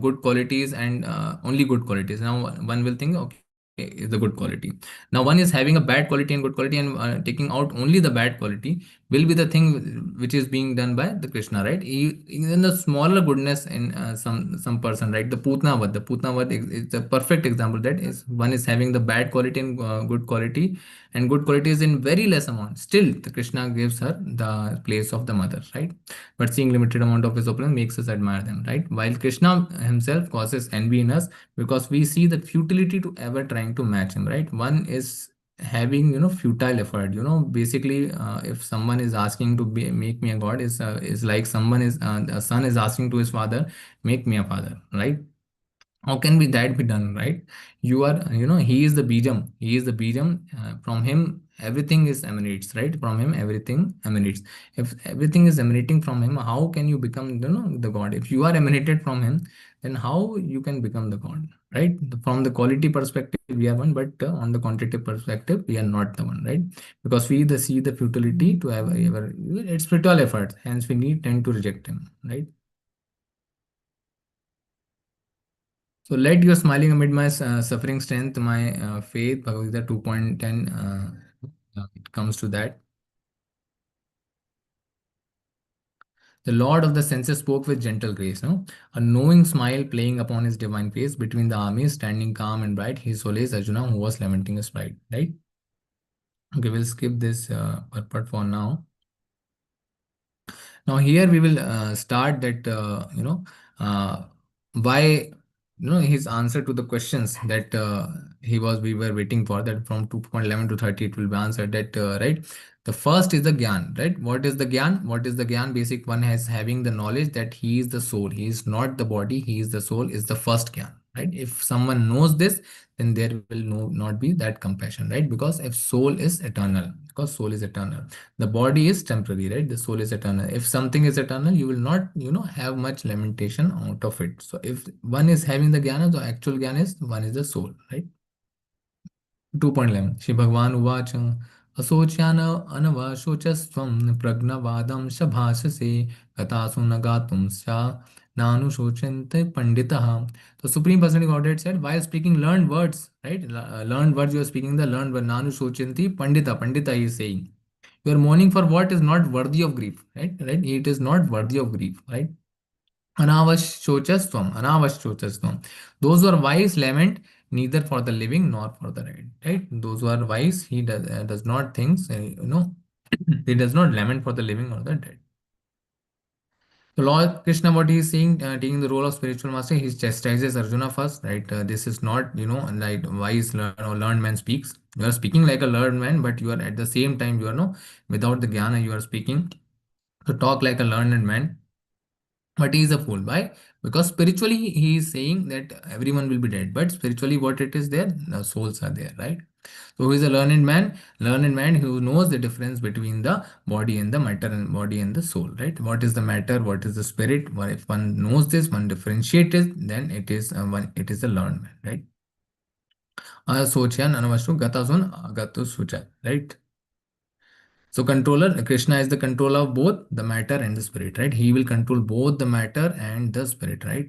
good qualities and only good qualities. Now one will think, okay, is the good quality. Now one is having a bad quality and good quality, and taking out only the bad quality will be the thing which is being done by the Krishna, right? In the smaller goodness in some person, right? The Putnavad is a perfect example. That is, one is having the bad quality and good quality, and good quality is in very less amount. Still, the Krishna gives her the place of the mother, right? But seeing limited amount of his opulence makes us admire them, right? While Krishna himself causes envy in us because we see the futility to ever trying to match him, right? One is having futile effort, basically if someone is asking to make me a god, is like someone is a son is asking to his father, make me a father, right? How can be that be done, right? You are, he is the bijam, from him everything is emanates, right? From him everything emanates. If everything is emanating from him, how can you become, the god? If you are emanated from him, then how you can become the god, right? From the quality perspective we are one, but on the quantitative perspective we are not the one, right? Because we see the futility to have ever, it's spiritual effort, hence we need tend to reject him, right? So let your smiling amid my suffering strength, my faith, Bhagavad Gita 2.10, it comes to that. The Lord of the senses spoke with gentle grace, no? A knowing smile playing upon his divine face between the armies, standing calm and bright, he solaces Arjuna who was lamenting his pride, right? Okay, we'll skip this part for now. Now here we will start that why, his answer to the questions that we were waiting for, that from 2.11 to 30 it will be answered, that right. The first is the gyan, right? What is the gyan? What is the gyan? Basic one has having the knowledge that he is the soul, he is not the body, he is the soul, is the first gyan, right? If someone knows this, then there will not be that compassion, right? Because if soul is eternal, because soul is eternal, the body is temporary, right? The soul is eternal. If something is eternal, you will not, have much lamentation out of it. So if one is having the jnana, the actual jnana is one is the soul, right? 2.11 Shri Bhagavan Uvacha Asochyana Anavashocasvam Pragnavadam Shabhasase Katasu Nagatum Sya Nanu Shochante Panditaha. The Supreme Personality of Godhead said, while speaking learned words, right? Learned words, you are speaking the learned word. Nanu Shochanti Pandita. Pandita he is saying. You are mourning for what is not worthy of grief, right? Right? It is not worthy of grief, right? Anavashochastvam, anavashochastvam. Those who are wise lament neither for the living nor for the dead, right? Those who are wise, he does not think, he does not lament for the living or the dead. So Lord Krishna, what he is saying, taking the role of spiritual master, he chastises Arjuna first, right? This is not, like wise or learned man speaks. You are speaking like a learned man, but you are at the same time, you are no, without the jnana, you are speaking to talk like a learned man, but he is a fool. Why? Because spiritually he is saying that everyone will be dead, but spiritually what it is there, the souls are there, right? So who is a learned man? Learned man who knows the difference between the body and the matter, and body and the soul, right? What is the matter? What is the spirit? If one knows this, one differentiates it, then it is one. It is a learned man, right? Asocyan anavashu gatasun agatu sucha, right? So controller, Krishna is the controller of both the matter and the spirit, right? He will control both the matter and the spirit, right?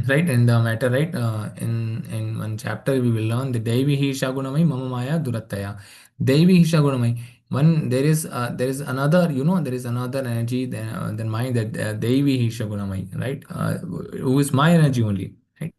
Right, in the matter, right? In one chapter we will learn the Devi hi shagunamai mama maya durattaya. Devi hi shagunamai. One there is another, there is another energy than mine, that Devi hi shagunamai, right? Who is my energy only, right?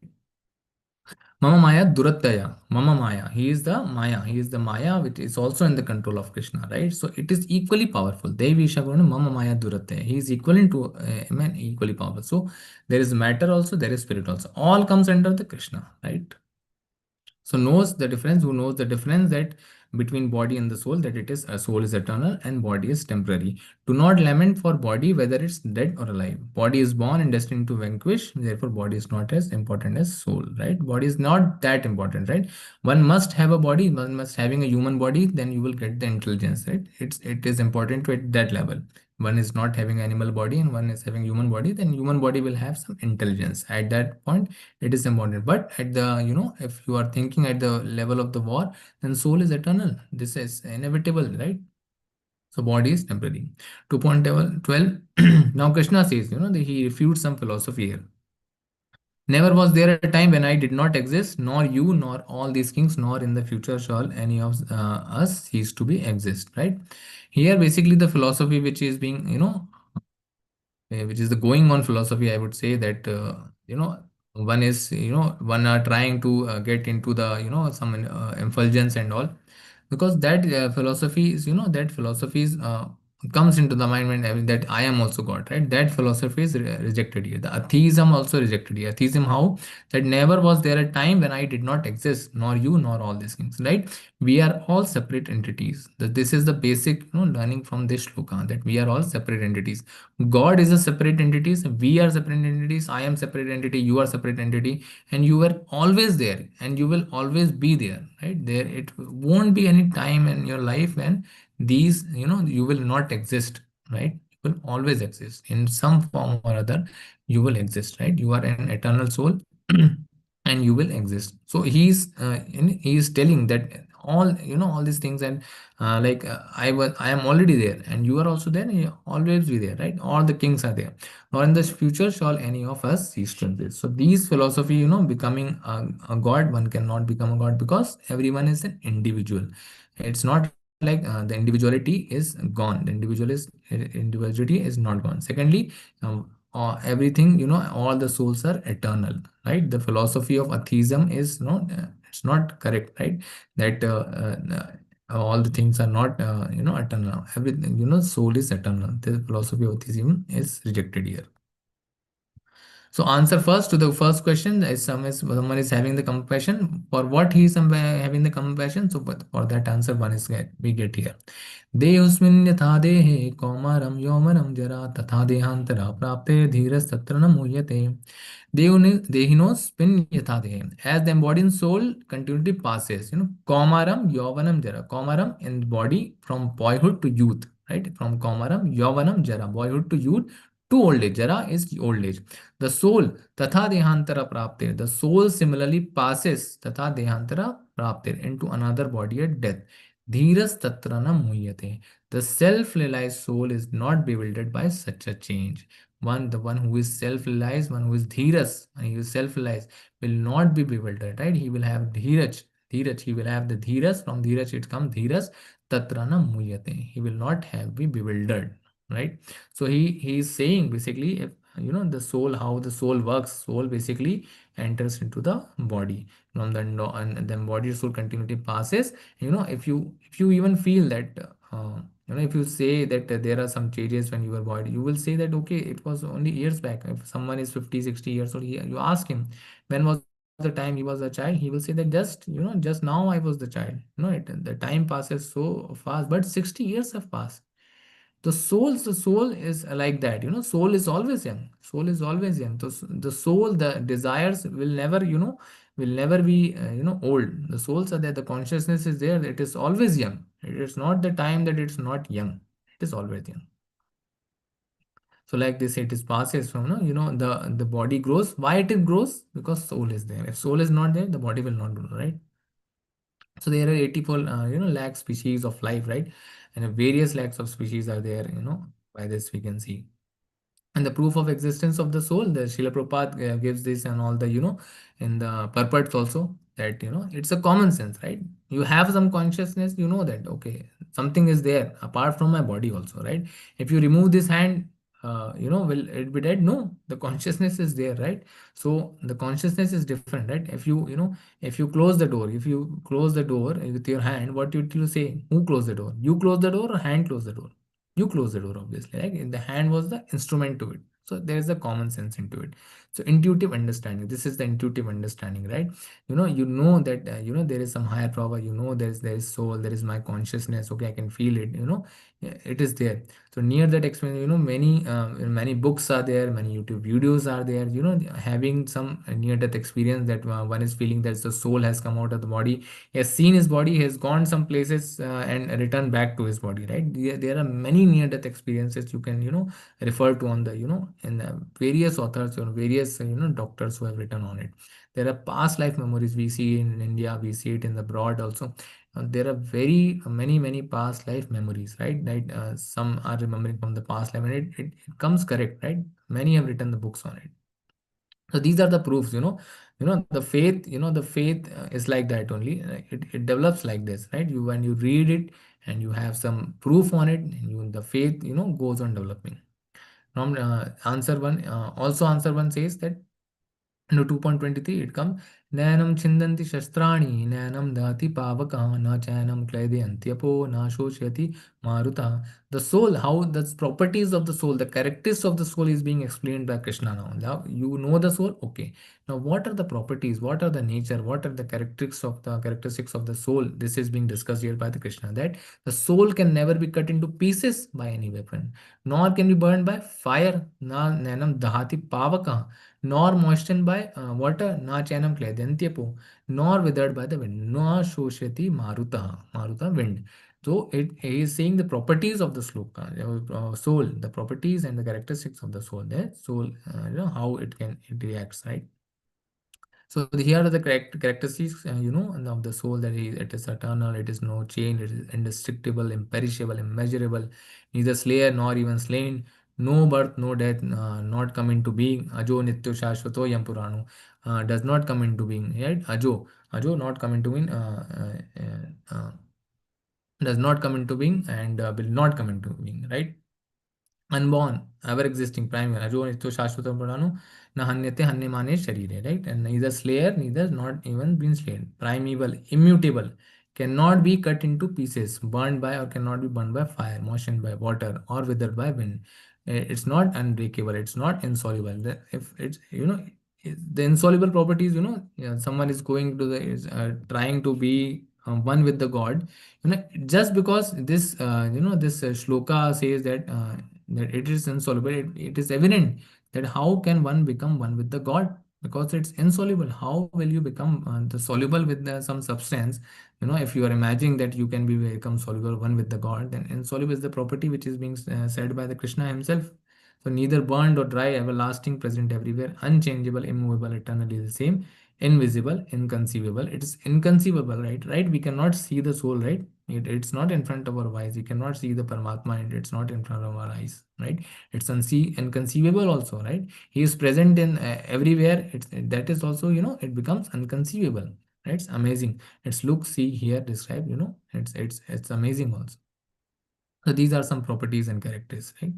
Mama Maya Durattaya. Mama Maya. He is the Maya. He is the Maya which is also in the control of Krishna, right? So it is equally powerful. Devi Shaguna Mama Maya Durattaya. He is equivalent to man, equally powerful. So there is matter also, there is spirit also. All comes under the Krishna, right? So knows the difference, who knows the difference that between body and the soul, that it is a soul is eternal and body is temporary. Do not lament for body whether it's dead or alive. Body is born and destined to vanquish, therefore body is not as important as soul, right? Body is not that important, right? One must have a body, one must having a human body, then you will get the intelligence, right? It is important to at that level. One is not having animal body and one is having human body, then human body will have some intelligence. At that point it is important, but at the, if you are thinking at the level of the war, then soul is eternal, this is inevitable, right? So body is temporary. 2.12 Now Krishna says, that he refutes some philosophy here. Never was there a time when I did not exist, nor you nor all these kings, nor in the future shall any of us cease to be exist, right? Here basically the philosophy which is being, which is the going on philosophy, I would say, that one is, one are trying to get into the, some effulgence and all, because that philosophy is, that philosophy is comes into the mind when that I am also God, right? That philosophy is rejected here. The atheism also rejected here. Atheism, how? That never was there a time when I did not exist, nor you, nor all these things, right? We are all separate entities. This is the basic, learning from this shloka, that we are all separate entities. God is a separate entity. We are separate entities. I am separate entity. You are separate entity, and you were always there, and you will always be there, right? There, it won't be any time in your life when these, you will not exist, right? You will always exist in some form or other. You will exist, right? You are an eternal soul. And you will exist. So he is telling that all, all these things, and I am already there, and you are also there, and you always be there, right? All the kings are there, nor in the future shall any of us cease to exist. So these philosophy, becoming a god, one cannot become a god because everyone is an individual. It's not like the individuality is gone. The individuality is not gone. Secondly, everything, all the souls are eternal, right? The philosophy of atheism is not, it's not correct, right? That all the things are not, eternal. Everything, soul is eternal. The philosophy of atheism is rejected here. So answer first to the first question is, someone is having the compassion. For what he is having the compassion? So for that answer, one is we get here. देहुस्मिन् यथा देहे कौमारं यौवनं जरा तथा देहान्तरा प्राप्ते धीरस्तत्र न मुह्यते. Dehinos spin yatha dehe. As the embodied soul continually passes, Kaumaram, Yovanam, Jara. Kaumaram in body from boyhood to youth, right? From Kaumaram, Yovanam, Jara. Boyhood to youth to old age. Jara is old age. The soul, Tatha Dehantara Prapte. The soul similarly passes, Tatha Dehantara Prapte, into another body at death. Dhiras Tatrana Muhyate. The self-realized soul is not bewildered by such a change. The one who is self-realized, one who is dhiras, and he is self-realized, will not be bewildered, right? He will have dhiraj, he will have the dhiras. From dhiraj it comes dhiras, tatrana muyate. He will not have be bewildered, right? So he is saying basically, if the soul, how the soul works, soul basically enters into the body. From the and then body soul continuity passes. If you even feel that if you say that there are some changes when you were born, you will say that okay, it was only years back. If someone is 50, 60 years old, you ask him when was the time he was a child, he will say that just now I was the child. The time passes so fast, but 60 years have passed. The soul is like that. Soul is always young. Soul is always young. The soul, the desires will never be old. The souls are there, the consciousness is there, it is always young. It is not the time that it's not young. It is always young. So like this, it is passes from, the body grows. Why it grows? Because soul is there. If soul is not there, the body will not grow, right? So there are 84 lakh species of life, right? And various lakhs of species are there. By this we can see. And the proof of existence of the soul, the Srila Prabhupada gives this, and all the, in the purports also, that it's a common sense, right? You have some consciousness, you know that okay, something is there apart from my body also, right? If you remove this hand, will it be dead? No, the consciousness is there, right? So the consciousness is different, right? If you close the door, if you close the door with your hand, what you say? Who closed the door? You close the door, or hand close the door? You close the door, obviously, right? And the hand was the instrument to it. So there is a common sense into it. So intuitive understanding, this is the intuitive understanding, right? You know that there is some higher power. There is soul, there is my consciousness. Okay, I can feel it. Yeah, it is there. So near that experience, many books are there, many YouTube videos are there, having some near death experience, that one is feeling that the soul has come out of the body. He has seen his body, he has gone some places, and returned back to his body, right? There are many near death experiences you can refer to on the in the various authors or various doctors who have written on it. There are past life memories we see in India, we see it in the broad also. There are very many past life memories, right? Some are remembering from the past life, and it comes correct, right? Many have written the books on it. So these are the proofs. The faith is like that only. It develops like this, right? When you read it and you have some proof on it, and the faith goes on developing. From answer one, also answer one says that 2.23 it comes, नैनं छिन्दन्ति शस्त्राणि नैनं दहति पावकः न चैनं क्लेदयन्त्यपो न शोषयति maruta. The soul, how the properties of the soul, the characteristics of the soul is being explained by Krishna now. Now you know the soul, okay. Now what are the properties? What are the nature? What are the characteristics of the soul? This is being discussed here by the Krishna, that the soul can never be cut into pieces by any weapon, nor can be burned by fire. Na nanam dahati pavaka, nor moistened by water. Na chanam kledantyapo, nor withered by the wind. Na shoshati maruta wind. So it is saying the properties of the sloka, soul, the properties and the characteristics of the soul. The soul, how it reacts, right? So here are the characteristics, of the soul, that it is eternal, it is no change, it is indestructible, imperishable, immeasurable, neither slayer nor even slain, no birth, no death, not come into being. Ajo nityo shashvato yam purano, does not come into being, right? Ajo not come into being, does not come into being, and will not come into being, right? Unborn, ever existing, primary, ajo nityo shashvatam purano, na hanyate hanyamane sharire, right? And neither slayer, neither not even been slain. Primeval, immutable, cannot be cut into pieces, burned by or cannot be burned by fire, moistened by water, or withered by wind. It's not unbreakable, it's not insoluble. If it's, the insoluble properties, someone is going to the, is trying to be one with the God, just because this, this shloka says that it is insoluble, it is evident that how can one become one with the God, because it's insoluble. How will you become the soluble with some substance? If you are imagining that you can become soluble one with the God, then insoluble is the property which is being said by the Krishna himself. So neither burned or dry, everlasting, present everywhere, unchangeable, immovable, eternally the same, invisible, inconceivable. It is inconceivable, right? We cannot see the soul, right? It's not in front of our eyes. We cannot see the Paramatma, and it's not in front of our eyes, right? It's inconceivable also, right? He is present in everywhere. That is also, it becomes unconceivable, right? It's amazing. It's look, see, hear, describe, it's amazing also. So these are some properties and characters, right?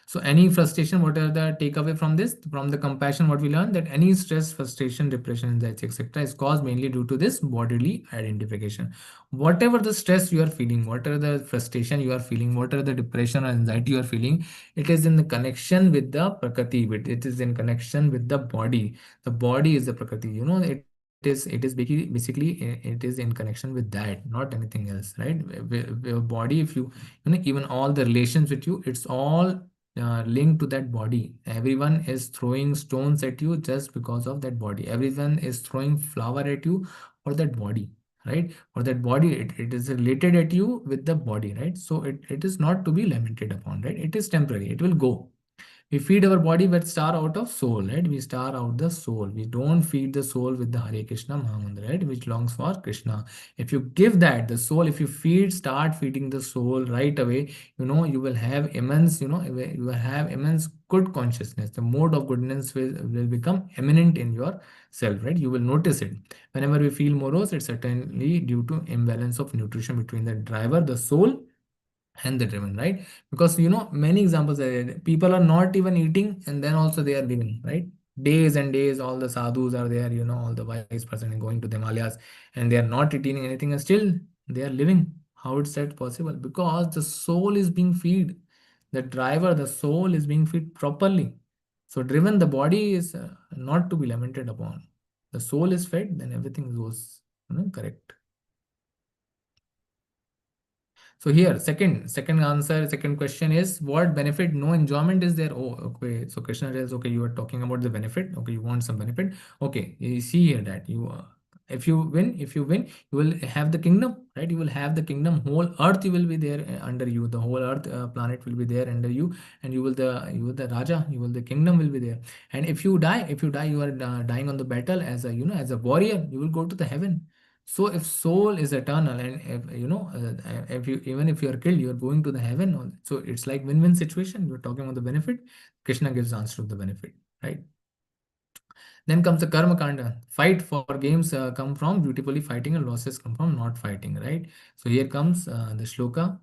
So any frustration, what are the takeaway from this? From the compassion, what we learned, that any stress, frustration, depression, anxiety, etc., is caused mainly due to this bodily identification. Whatever the stress you are feeling, whatever the frustration you are feeling, whatever the depression or anxiety you are feeling, it is in the connection with the prakriti. It is in connection with the body. The body is the prakriti. It is basically it is in connection with that, not anything else, right? Your body, if even all the relations with you, it's all linked to that body. Everyone is throwing stones at you just because of that body. Everyone is throwing flower at you for that body, right? For that body, it is related at you with the body, right? So it is not to be lamented upon, right? It is temporary, it will go. We feed our body with star out of soul, right? We star out the soul. We don't feed the soul with the Hare Krishna Mahamantra, right? Which belongs for Krishna. If you give that, the soul, if you start feeding the soul right away, you will have immense, you will have immense good consciousness. The mode of goodness will become eminent in your self, right? You will notice it. Whenever we feel morose, it's certainly due to imbalance of nutrition between the driver, the soul, and the driven, right? Because many examples are there. People are not even eating, and then also they are living, right? Days and days, all the sadhus are there, all the wise person are going to the Himalayas, and they are not eating anything, and still they are living. How is that possible? Because the soul is being fed. The driver, the soul is being fed properly. So driven, the body is not to be lamented upon. The soul is fed, then everything goes correct. So here, second answer, second question is, what benefit no enjoyment is there? Oh, okay. So Krishna tells, okay, you are talking about the benefit. Okay, you want some benefit. Okay, you see here that if you win, you will have the kingdom, right? You will have the kingdom. Whole earth will be there under you. The whole earth planet will be there under you, and you will the Raja. You will the kingdom will be there. And if you die, you are dying on the battle as a as a warrior. You will go to the heaven. So if soul is eternal, and if you, even if you are killed, you are going to the heaven. So it's like win-win situation. We're talking about the benefit. Krishna gives answer to the benefit, right? Then comes the karma kanda. Fight for games come from beautifully fighting, and losses come from not fighting, right? So here comes the shloka.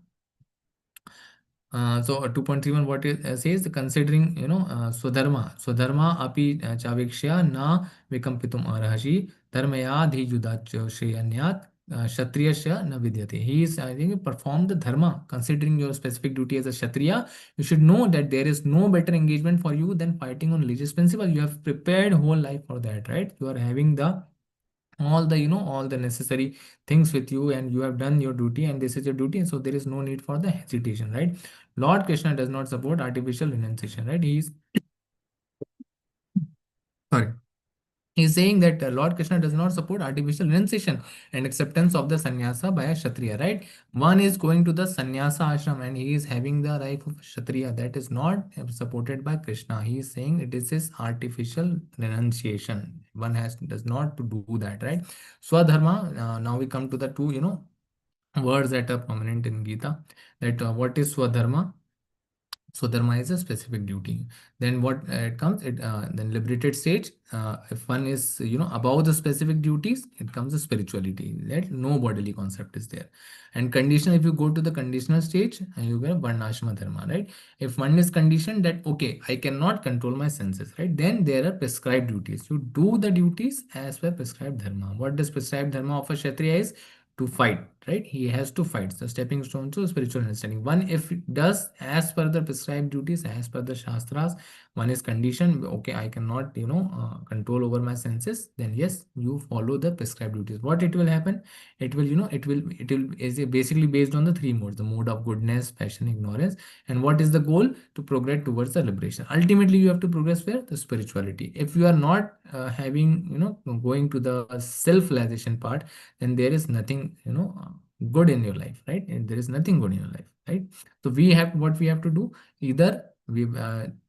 So 2.31 what it says, considering swadharma api chavikshya na vikampitum arhashi dharmaya dhi yudachayanyat kshatriyasya na vidyate. He is, I think, perform the dharma considering your specific duty as a kshatriya. You should know that there is no better engagement for you than fighting on religious principle. You have prepared whole life for that, right? You are having the all the all the necessary things with you, and you have done your duty, and this is your duty, and so there is no need for the hesitation, right? Lord Krishna does not support artificial renunciation, right? He is, sorry, he's saying that Lord Krishna does not support artificial renunciation and acceptance of the sannyasa by a Kshatriya, right? One is going to the sannyasa ashram and he is having the life of Kshatriya. That is not supported by Krishna. He is saying it is his artificial renunciation. One has does not to do that, right? Swadharma. Now we come to the two, words that are prominent in Gita. That what is Swadharma? So dharma is a specific duty. Then what it comes, it then liberated stage. If one is above the specific duties, it comes a spirituality. That no bodily concept is there. And conditional, if you go to the conditional stage, you get varnashrama dharma, right? If one is conditioned that okay, I cannot control my senses, right? Then there are prescribed duties. You do the duties as per prescribed dharma. What does prescribed dharma of a kshatriya is? To fight, right? He has to fight. So stepping stone to spiritual understanding. One, if it does as per the prescribed duties, as per the shastras, one is conditioned, okay, I cannot control over my senses, then yes, you follow the prescribed duties. What it will happen, it will it will is basically based on the three modes: the mode of goodness, passion, ignorance. And what is the goal? To progress towards the liberation. Ultimately you have to progress where? The spirituality. If you are not having going to the self-realization part, then there is nothing good in your life, right? And there is nothing good in your life, right? So we have, what we have to do, either we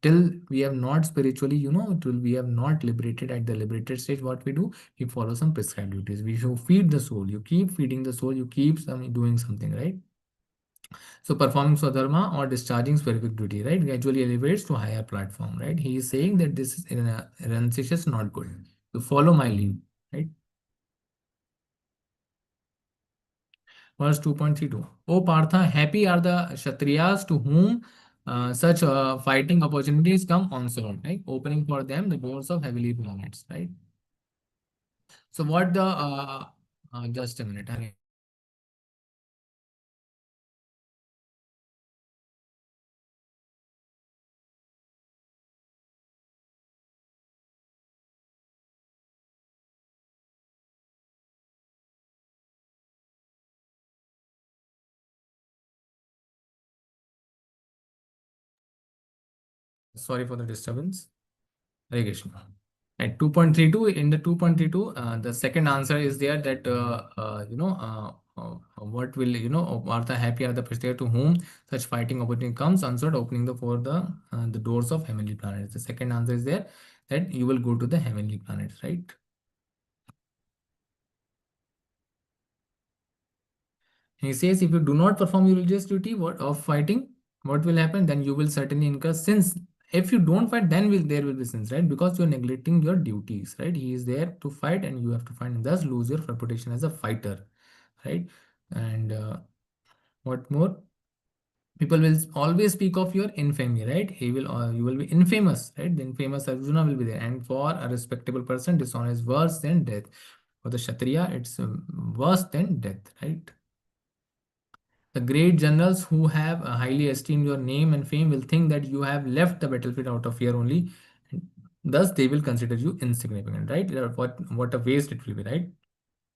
till we have not spiritually, till we have not liberated at the liberated stage, what we do, we follow some prescribed duties. We should feed the soul. You keep feeding the soul, you keep doing something, right? So performing swadharma or discharging specific duty, right, gradually elevates to higher platform, right? He is saying that this is renunciation is not good. You follow my lead, right? Verse 2.32. O Partha, happy are the Kshatriyas to whom such fighting opportunities come on sword, right? Opening for them the doors of heavenly planets, right? So what the just a minute. Sorry for the disturbance. Hare Krishna. At 2.32, in the 2.32, the second answer is there that, what will, are the happy are the Prishtiya to whom such fighting opportunity comes, answered, opening the doors of heavenly planets. The second answer is there that you will go to the heavenly planets, right? He says, if you do not perform your religious duty of fighting, what will happen? Then you will certainly incur sins. If you don't fight, then there will be sins, right? Because you are neglecting your duties, right? He is there to fight, and you have to fight, and thus lose your reputation as a fighter, right? And what more? People will always speak of your infamy, right? You will be infamous, right? The infamous Arjuna will be there, and for a respectable person, dishonor is worse than death. For the Kshatriya, it's worse than death, right? The great generals who have highly esteemed your name and fame will think that you have left the battlefield out of fear only. And thus, they will consider you insignificant, right? What a waste it will be, right?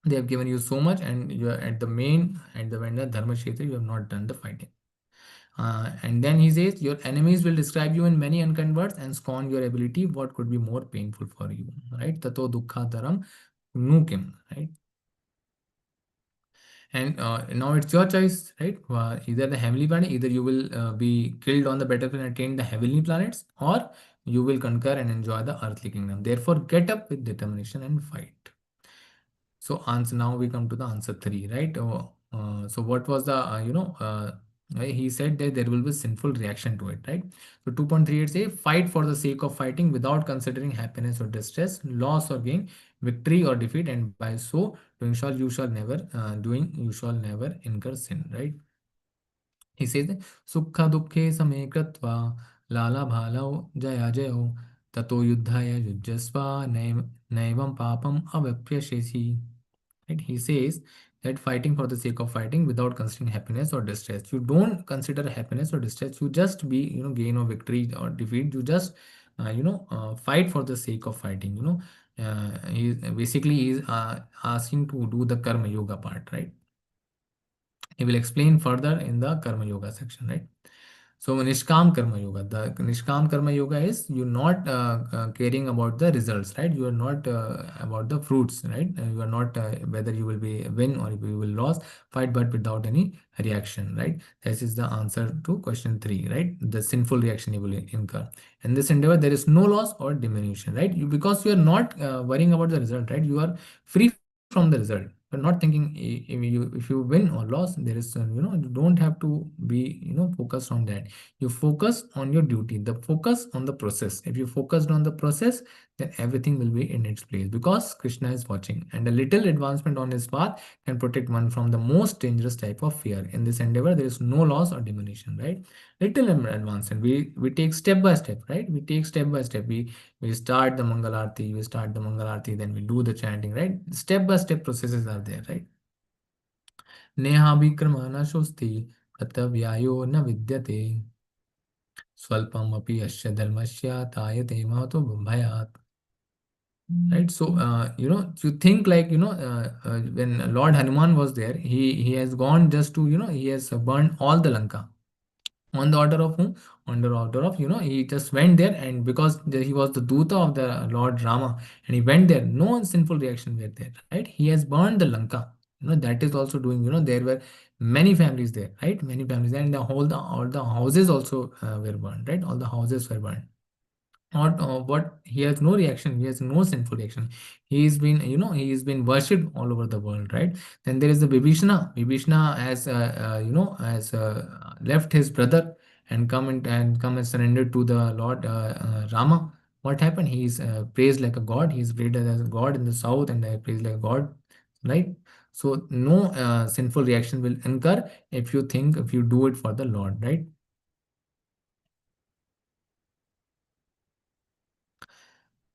They have given you so much, and you are at the vendor Dharma Kshetra, you have not done the fighting. And then he says, your enemies will describe you in many unkind words and scorn your ability. What could be more painful for you, right? Tato dukkha taram nukim, right? And now it's your choice, right? Either the heavenly planet, either you will be killed on the battlefield and attain the heavenly planets, or you will conquer and enjoy the earthly kingdom. Therefore, get up with determination and fight. So answer, now we come to the answer three, right? So what was the he said that there will be sinful reaction to it, right? So 2.38 say, fight for the sake of fighting without considering happiness or distress, loss or gain, victory or defeat, and by so doing you shall never incur sin, right? He says, Sukha dukhe same kratva lala bhalau jaya jayo tato yuddhaya yujjasva naivam papam avapyashesi. Right? He says that fighting for the sake of fighting without considering happiness or distress. You don't consider happiness or distress. You just be, gain or victory or defeat. You just, fight for the sake of fighting. He basically is asking to do the karma yoga part, right? He will explain further in the Karma Yoga section, right? So Nishkam Karma Yoga. The Nishkam Karma Yoga is you're not caring about the results, right? You are not about the fruits, right? You are not whether you will be win or you will lose. Fight but without any reaction, right? This is the answer to question 3, right? The sinful reaction you will incur. In this endeavor, there is no loss or diminution, right? Because you are not worrying about the result, right? You are free from the result. You're not thinking if you win or loss, there is you don't have to be focused on that. You focus on your duty, the focus on the process. If you focused on the process, then everything will be in its place because Krishna is watching, and a little advancement on his path can protect one from the most dangerous type of fear. In this endeavor, there is no loss or diminution, right? Little advancement, we take step by step, right? We take step by step. We start the Mangalarti, then we do the chanting, right? Step by step processes are there, right? नेहाभिक्रमः शोस्ति ततव्यायो न विद्यते स्वल्पमपि अस्य धर्मस्य तायते महतो भयात्. Right, so you think like when Lord Hanuman was there, he has gone just to he has burned all the Lanka on the order of whom? On the order of he just went there, and because he was the Duta of the Lord Rama, and he went there, no sinful reaction were there, right? He has burned the Lanka. That is also doing, there were many families there, right? Many families there, and all the houses also were burned, right? All the houses were burned. Not what he has no reaction, he has no sinful reaction. He's been he's been worshipped all over the world, right? Then there is the Vibhishna has has left his brother and come and surrendered to the Lord Rama. What happened? He's praised like a god. He's praised as a god in the south, and praised like a god, right? So no sinful reaction will incur if you do it for the Lord, right?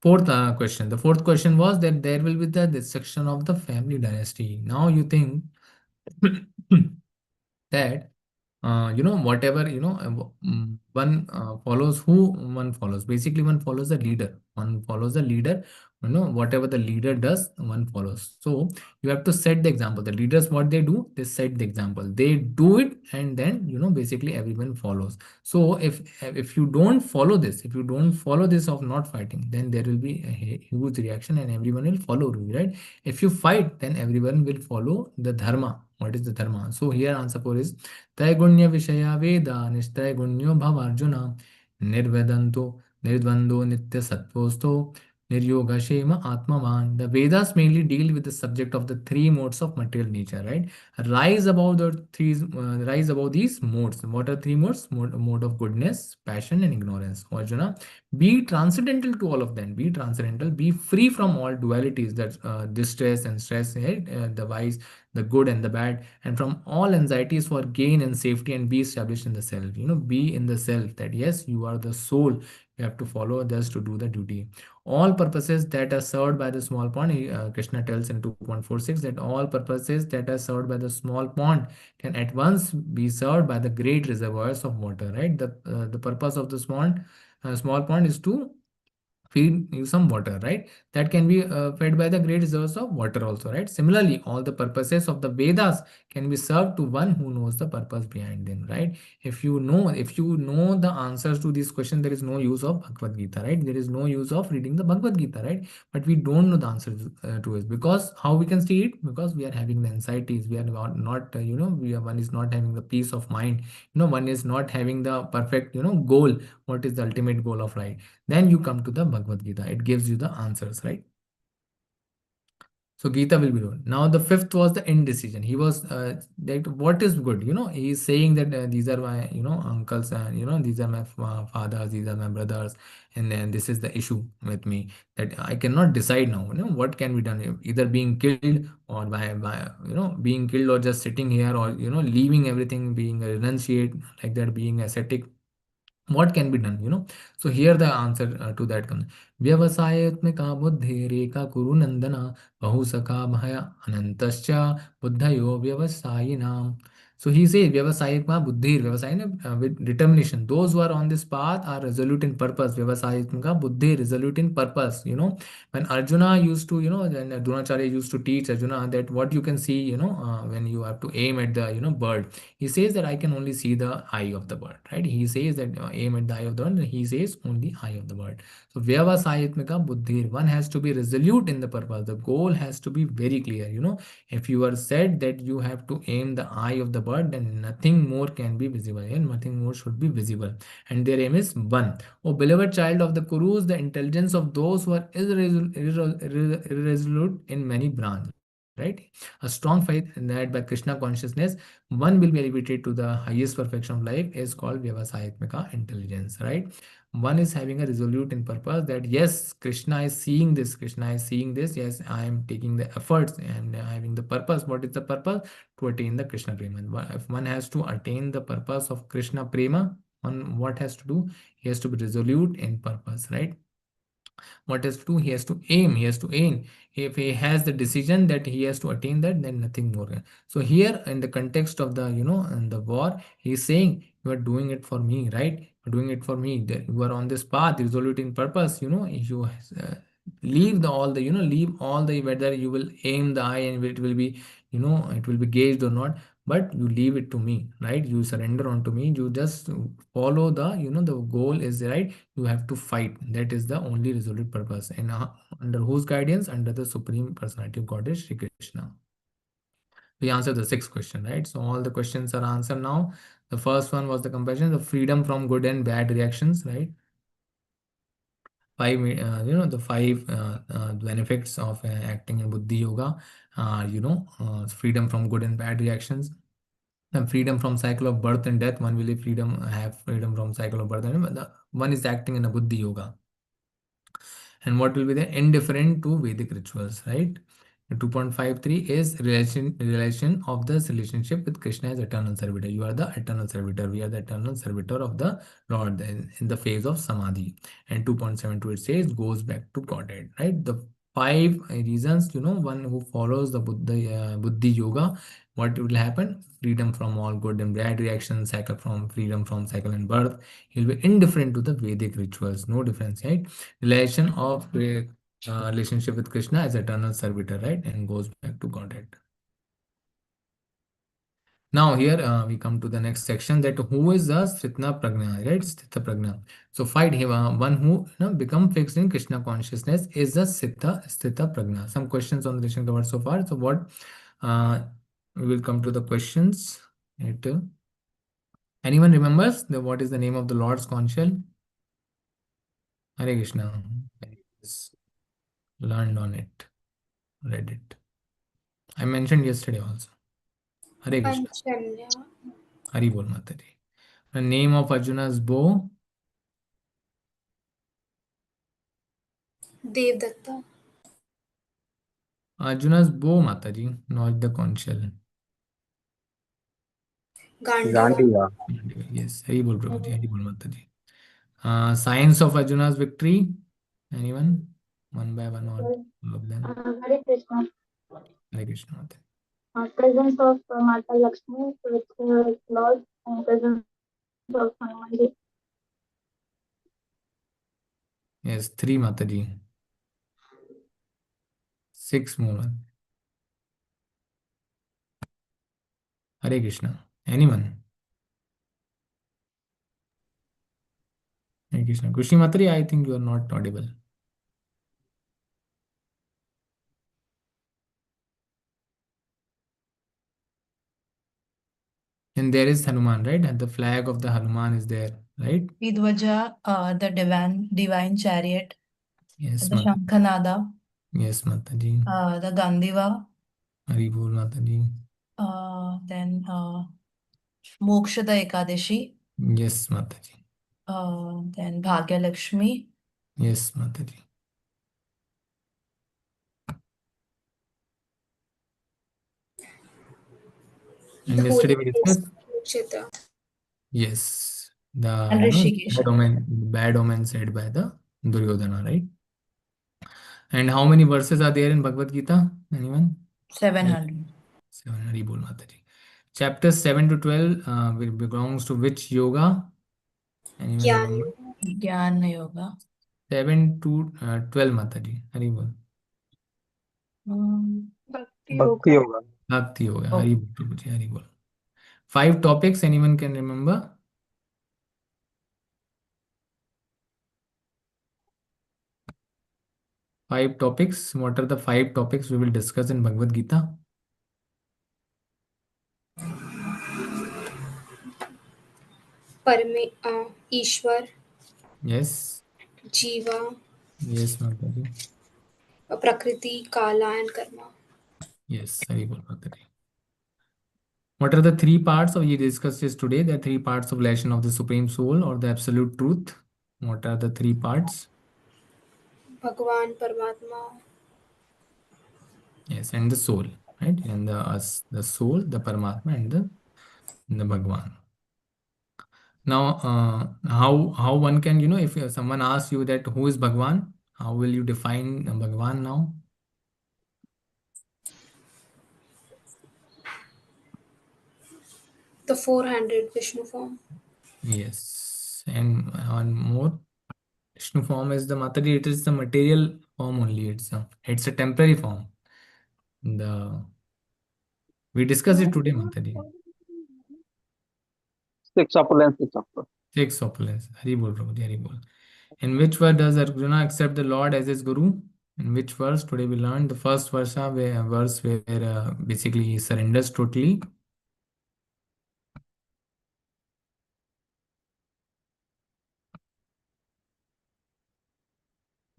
Fourth question. The fourth question was that there will be the destruction of the family dynasty. Now you think that whatever one follows who one follows. Basically, one follows the leader. One follows the leader. Whatever the leader does, one follows. So you have to set the example. The leaders, what they do, they set the example. They do it, and then basically everyone follows. So if you don't follow this, if you don't follow this of not fighting, then there will be a huge reaction, and everyone will follow you, right? If you fight, then everyone will follow the dharma. What is the dharma? So here answer for is त्रैगुण्य विषया वेदा निस्त्रैगुण्यो भव अर्जुन निर्वेदन्तो निर्द्वंदो नित्य सत्वोस्तो Niryogashema Atmavan. The Vedas mainly deal with the subject of the three modes of material nature, right? Rise above these modes. What are three modes? Mode of goodness, passion, and ignorance. Arjuna, be transcendental to all of them. Be transcendental. Be free from all dualities, that distress and stress, right? The wise, the good, and the bad, and from all anxieties for gain and safety, and be established in the self. Be in the self. That yes, you are the soul. You have to follow others to do the duty. All purposes that are served by the small pond, Krishna tells in 2.46 that all purposes that are served by the small pond can at once be served by the great reservoirs of water, right? The purpose of the small pond is to feed you some water, right? That can be fed by the great reserves of water also, right? Similarly, all the purposes of the Vedas can be served to one who knows the purpose behind them, right? If you know the answers to this question, there is no use of Bhagavad Gita, right? There is no use of reading the Bhagavad Gita, right? But we don't know the answers to it, because how we can see it? Because we are having the anxieties, we are not one is not having the peace of mind, one is not having the perfect goal. What is the ultimate goal of life? Then you come to the Bhagavad Gita. It gives you the answers, right? So Gita will be wrong. Now the fifth was the indecision. He was that what is good. He's saying that these are my uncles, and these are my fathers, these are my brothers, and then this is the issue with me, that I cannot decide now. What can be done? Either being killed, or by being killed, or just sitting here, or leaving everything, being a renunciate, like that, being ascetic. What can be done? So here the answer to that comes. Vyavasayatmika buddhi reka kuru nandana bahu saka bhaya anantascha buddhayo vyavasayinam. So he says vyavasayatma buddhi, vyavasayina, with determination. Those who are on this path are resolute in purpose. Vyavasayatmika buddhi, resolute in purpose. When Arjuna used to, then Dronacharya used to teach Arjuna that what you can see, when you have to aim at the bird. He says that I can only see the eye of the bird, right? He says that aim at the eye of the bird. He says only eye of the bird. So vyavasayatmika buddhi, one has to be resolute in the purpose. The goal has to be very clear. If you are said that you have to aim the eye of the bird, then nothing more can be visible, and nothing more should be visible. And their aim is one. Oh, beloved child of the Kurus, the intelligence of those who are irresolute in many branches, right? A strong faith led by Krishna consciousness, one will be elevated to the highest perfection of life, is called Vyavasayatmika intelligence, right? One is having a resolute in purpose, that yes, Krishna is seeing this, Krishna is seeing this, yes, I am taking the efforts and having the purpose. What is the purpose? To attain the Krishna prema. If one has to attain the purpose of Krishna prema, one what has to do? He has to be resolute in purpose, right? What has to do? He has to aim, he has to aim. If he has the decision that he has to attain that, then nothing more. So here in the context of the in the war, he is saying you are doing it for me, right? You're doing it for me, that you are on this path, resolute in purpose. You leave the all the leave all the, whether you will aim the eye and it will be it will be gauged or not, but you leave it to me, right? You surrender onto me, you just follow the the goal is right. You have to fight. That is the only resolute purpose. And under whose guidance? Under the supreme personality of Goddess Shri Krishna. We answered the sixth question, right? So all the questions are answered now. The first one was the compassion, the freedom from good and bad reactions, right? Five the five benefits of acting in buddhi yoga are freedom from good and bad reactions, and freedom from cycle of birth and death. One will have freedom from cycle of birth and death. The one is acting in a buddhi yoga. And what will be the indifferent to Vedic rituals, right? 2.53 is relation of this relationship with Krishna as eternal servitor. You are the eternal servitor. We are the eternal servitor of the Lord in the phase of Samadhi. And 2.72 it says goes back to Godhead, right? The five reasons, one who follows the Buddhi yoga, what will happen? Freedom from all good and bad reactions, freedom from cycle and birth. He'll be indifferent to the Vedic rituals. No difference, right? Relation of relationship with Krishna as eternal servitor, right? And goes back to Godhead. Now here we come to the next section, that who is the Sthita Prajna, right? Sthita Prajna. So fight him, one who become fixed in Krishna consciousness is the Sthita Prajna. Some questions on the relation covered so far. So what we will come to the questions. Anyone remembers what is the name of the Lord's conch shell? Hare Krishna. Yes. Learned on it, read it. I mentioned yesterday also. Hare Krishna.
Panchalya.
Hari Bol Mataji. The name of Arjuna's bow?
Devdatta.
Arjuna's bow, Mataji, not the conch shell.
Gandiva.
Gandiva.
Yes, Hari Bol Prabhuji, Hari Bol Mataji. Signs of Arjuna's victory? Anyone? One by one, all of them.
Hare Krishna.
Hare Krishna Mataji.
Presence of Mata Lakshmi with Lord and presence of Hanumanji.
Yes, three Mataji. Six more. Hare Krishna. Anyone? Hare Krishna. Kushi Mataji, I think you are not audible. And there is Hanuman, right? And the flag of the Hanuman is there, right?
Vidwaja, the divine chariot,
Yes,
the
Mataji.
Shankhanada.
Yes, Mataji.
The Gandiva.
Hari Bol, Mataji.
Then Mokshada Ekadashi.
Yes, Mataji.
Then Bhagya Lakshmi.
Yes, Mataji. And
The
yesterday
holy
we
place,
discussed.
Kurukshetra.
Yes,
And
the
Rishikesh.
bad omen said by the Duryodhana, right? And how many verses are there in Bhagavad Gita? Anyone?
700.
7. Hari Bol, Mataji. Chapters 7 to 12 belongs to which yoga? Anyone
Jnana
remember?
Yoga.
Jnana Yoga.
7 to 12, Mataji. Hari Bol.
Bhakti
Bhakti
Yoga.
Yoga.
Bhakti Yoga.
Oh.
Hari Bol, Prabhuji. Hari Bol. 5 topics. Anyone can remember? 5 topics. What are the 5 topics we will discuss in Bhagavad Gita?
Ishwar,
Yes.
Jiva,
Yes, Mataji.
Prakriti, Kala, and Karma.
Yes, Hari Bol, Mataji. What are the 3 parts of you discussed this today? The 3 parts of relation of the Supreme Soul or the Absolute Truth. What are the 3 parts?
Bhagwan, Paramatma.
Yes, and the soul, right? And the us, the soul, the Paramatma, and the Bhagwan. Now, how one can, if someone asks you that who is Bhagwan, how will you define Bhagwan now?
The four-handed Vishnu form.
Yes, and one more. Vishnu form is the Mataji. It is the material form only. It's a temporary form. We discussed it today, Mataji.
6 opulence, 6 opulence.
6 opulence. Hari Bol, Prabhuji, Hari Bol. In which verse does Arjuna accept the Lord as his Guru? In which verse? Today we learned the first verse where basically he surrenders totally.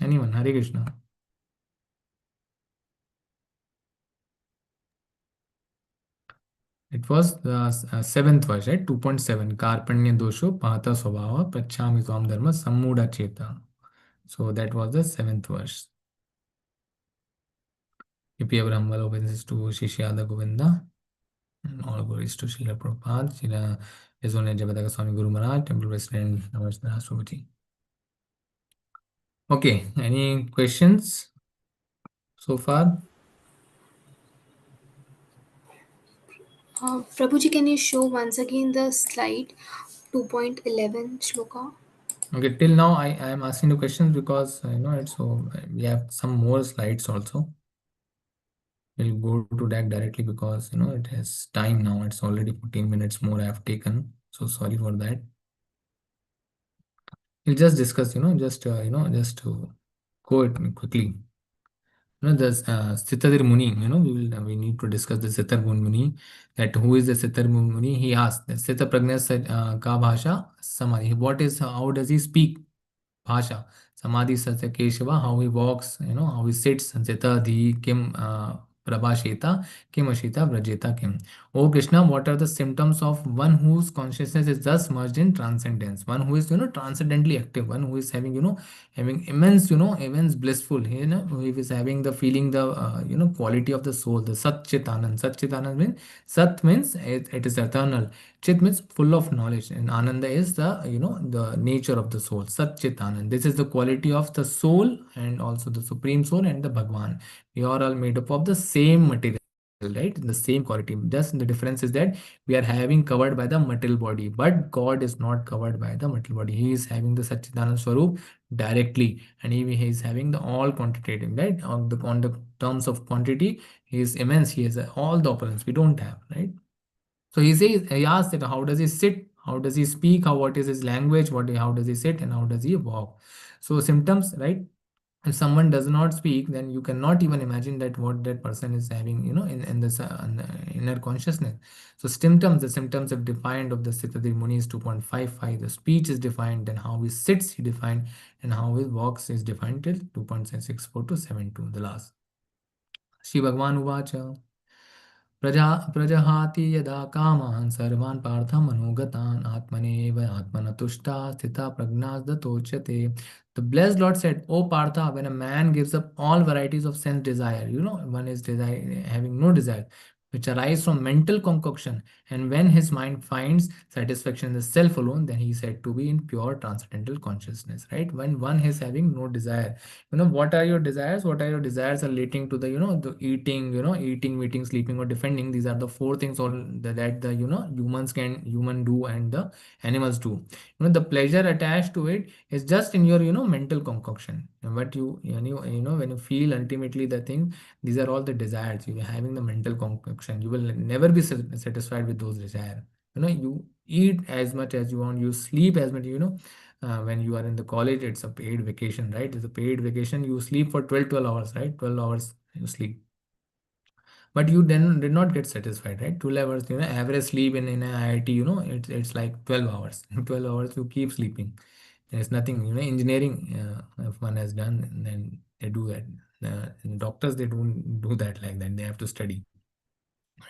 Anyone? Hare Krishna. It was the 7th verse, right? 2.7. Karpanya dosho pahata swabhava prachami tvam dharma sammuda cheta. So that was the 7th verse. Ipi Brahma obeisance to Shishyada Govinda. And all glories to Srila Prabhupada, Srila His Holiness Jayapataka Swami Guru Maharaj, Temple President, Namaste Rashtrapati. Okay, any questions so far?
Prabhuji, can you show once again the slide 2.11 shloka?
Okay, till now I am asking the questions because it's so we have some more slides also. We'll go to that directly because it has time now. It's already 14 minutes more I have taken. So sorry for that. We'll just discuss, just to go it quickly. There's Sitadir Muni, we need to discuss the Sitar Muni, that who is the Sitar Muni? He asked, Sita Pragna ka bhasha samadhi. How does he speak? Bhasha. Samadhi Satya Keshava, how he walks, how he sits, Sita Dhi Kim Prabhasheta, Kim Ashita Vrajeta Kim. Oh Krishna, what are the symptoms of one whose consciousness is thus merged in transcendence? One who is, transcendently active, one who is having, having immense blissful, who is having the feeling, the, quality of the soul, the Sat Chitanand. Sat Chitanand means, Sat means it is eternal. Chit means full of knowledge, and Ananda is the the nature of the soul. Sat Chit Anand. This is the quality of the soul and also the supreme soul and the Bhagwan. We are all made up of the same material, right? The same quality. Just the difference is that we are having covered by the material body, but God is not covered by the material body. He is having the Satchitanand Swarup directly, and he is having the all quantitative, right? On the terms of quantity, he is immense. He has all the opulence we don't have, right? So he asks that how does he sit, how does he speak, what is his language, how does he sit, and how does he walk. So symptoms, right? If someone does not speak, then you cannot even imagine that what that person is having, in this in the inner consciousness. So the symptoms have defined of the Sitadir Muni is 2.55. The speech is defined, then how he sits he defined, and how he walks is defined till 2.64 to 72, the last. Shri Bhagwan Uvacha. प्रजहाति यदा कामान् सर्वान् पार्थमनुगतान् आत्मनेव आत्मनतुष्टा स्थिता प्रज्ञादतोच्यते. The blessed Lord said, O Partha, when a man gives up all varieties of sense desire, one is having no desire, which arise from mental concoction, and when his mind finds satisfaction in the self alone, then he is said to be in pure transcendental consciousness, right? When one is having no desire, what are your desires? What are your desires relating to the, the eating, meeting, sleeping, or defending? These are the four things all that the, human do and the animals do. The pleasure attached to it is just in your, mental concoction. But when you feel ultimately the thing, these are all the desires. You are having the mental concoction. You will never be satisfied with those desires. You eat as much as you want, you sleep as much, when you are in the college, it's a paid vacation, right? It's a paid vacation. You sleep for 12 hours, right? 12 hours you sleep. But you then did not get satisfied, right? 12 hours, average sleep in an IIT, it's like 12 hours. 12 hours you keep sleeping. There's nothing, engineering, if one has done, then they do that. Doctors, they don't do that like that. They have to study.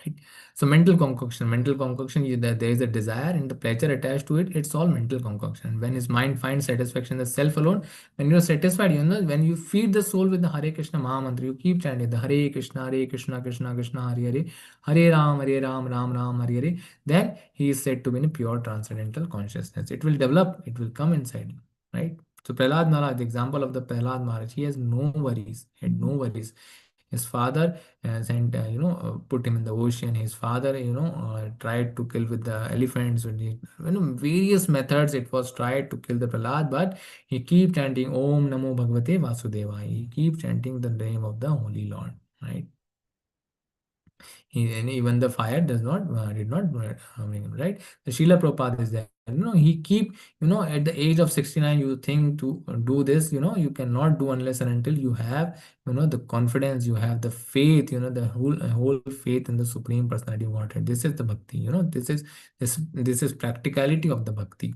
Right. So mental concoction, there is a desire and the pleasure attached to it. It's all mental concoction. When his mind finds satisfaction, the self alone, when you're satisfied, when you feed the soul with the Hare Krishna Maha Mantra, you keep chanting the Hare Krishna, Krishna Krishna, Hare Hare, Hare Ram, Ram Ram, Hare Hare. Then he is said to be in a pure transcendental consciousness. It will develop. It will come inside you, right? So Prahlad Maharaj, the example of the Prahlad Maharaj, he has no worries. He had no worries. His father sent, put him in the ocean. His father, tried to kill with the elephants. And various methods it was tried to kill the Prahlad, but he keep chanting Om Namo Bhagavate Vasudeva. He keep chanting the name of the Holy Lord, right? And even the fire did not bring him, right? The Srila Prabhupada is there. He keep, at the age of 69, you think to do this, you cannot do unless and until you have, the confidence, you have the faith, the whole faith in the Supreme Personality of Godhead. This is the bhakti, this is practicality of the bhakti,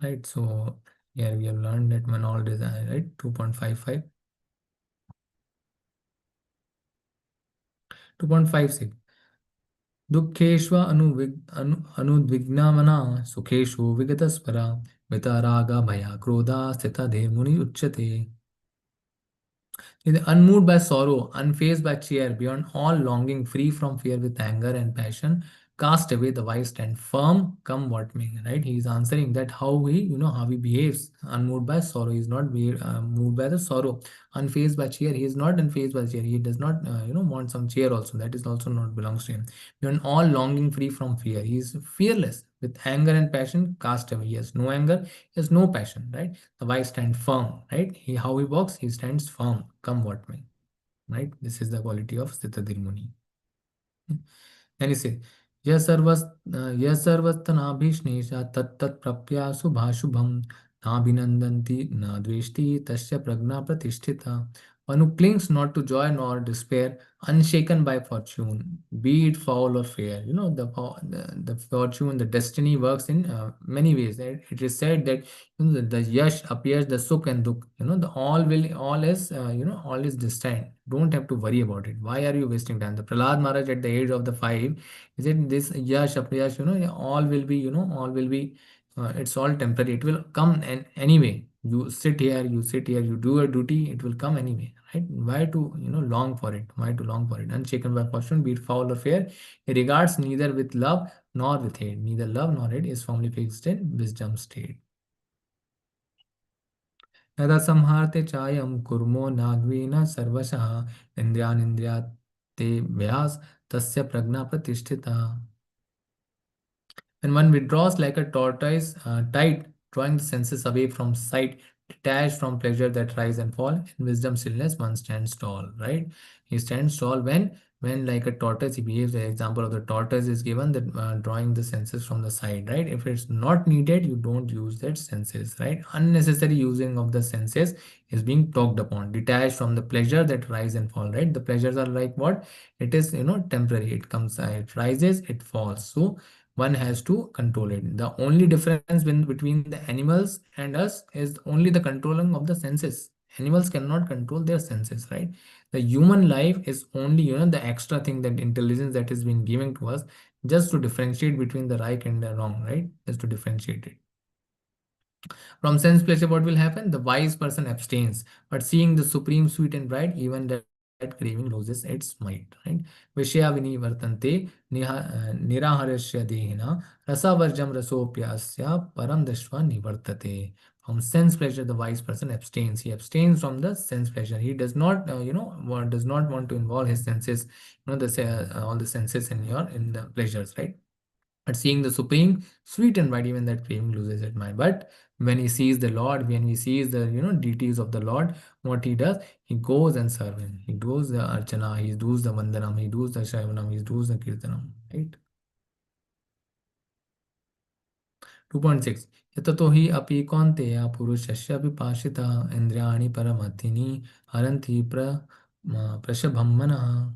right? So here we have learned that when all desire, right? 2.55, 2.56. दुःखेष्व अनुद्विग्नमना सुखेषु विगतस्परा वितरागा भया क्रोधा स्थिता मुनि उच्यते. Unmoved by sorrow, unfazed by cheer, beyond all longing, free from fear with anger and passion, cast away the wise stand firm, come what may. Right? He is answering that how he behaves, unmoved by sorrow. He is not moved by the sorrow, unfazed by cheer. He is not unfazed by cheer. He does not, want some cheer also. That is also not belongs to him. Beyond all longing, free from fear. He is fearless. With anger and passion, cast away. He has no anger, he has no passion, right? The wise stand firm, right? How he walks, he stands firm, come what may, right? This is the quality of Sitadir Muni. Then he says, Yasarvastanabhishnesha tat tat prapya subhashubham nabhinandanti na dveshti tasya pragna pratisthita. One who clings not to joy nor despair, unshaken by fortune, be it foul or fair. The fortune, the destiny works in many ways. Right? It is said that the yash appears, the sukh and dukh. The all is destined. Don't have to worry about it. Why are you wasting time? The Prahlad Maharaj at the age of the 5, is it this yash aprayash? All will be, all will be. It's all temporary. It will come and anyway. You sit here, you do your duty. It will come anyway, right? Why to long for it? Why to long for it? Unshaken by fortune, be it foul or fair, he regards neither with love nor with hate. Neither love nor hate is firmly fixed in wisdom state. यदा संहारते चायं कुर्मो नाग्वेन सर्वशः इन्द्रियानिन्द्रियाते व्यास तस्य प्रज्ञा प्रतिष्ठिता. When one withdraws like a tortoise tight, drawing the senses away from sight, detached from pleasure that rise and fall. In wisdom stillness one stands tall, right? He stands tall when like a tortoise he behaves. The example of the tortoise is given, that drawing the senses from the side, right? If it's not needed, you don't use that senses, right? Unnecessary using of the senses is being talked upon. Detached from the pleasure that rise and fall, right? The pleasures are like what? It is, temporary. It comes, it rises, it falls. So one has to control it. The only difference between the animals and us is only the controlling of the senses. Animals cannot control their senses, right? The human life is only, the extra thing, that intelligence that is being given to us, just to differentiate between the right and the wrong, right? Just to differentiate it. From sense pleasure, what will happen? The wise person abstains, but seeing the supreme sweet and bright, even that craving loses its might, right? Vishya vinivartante niraharasya dehina rasavarjam rasopyasya param dashva nivartate. From sense pleasure, the wise person abstains. He abstains from the sense pleasure. He does not, does not want to involve his senses, all the senses in the pleasures, right? But seeing the supreme, sweet and bright, even that craving loses its mind. But when he sees the Lord, when he sees the deities of the Lord, what he does, he goes and serve him. He does the archana, he does the vandanam, he does the shravanam, he does the kirtanam, right? 2.6 यततो हि अपि कौन्तेय पुरुषस्य विपाशिता इंद्रियाणि परमथिनि हरन्ति प्रशभं मनः.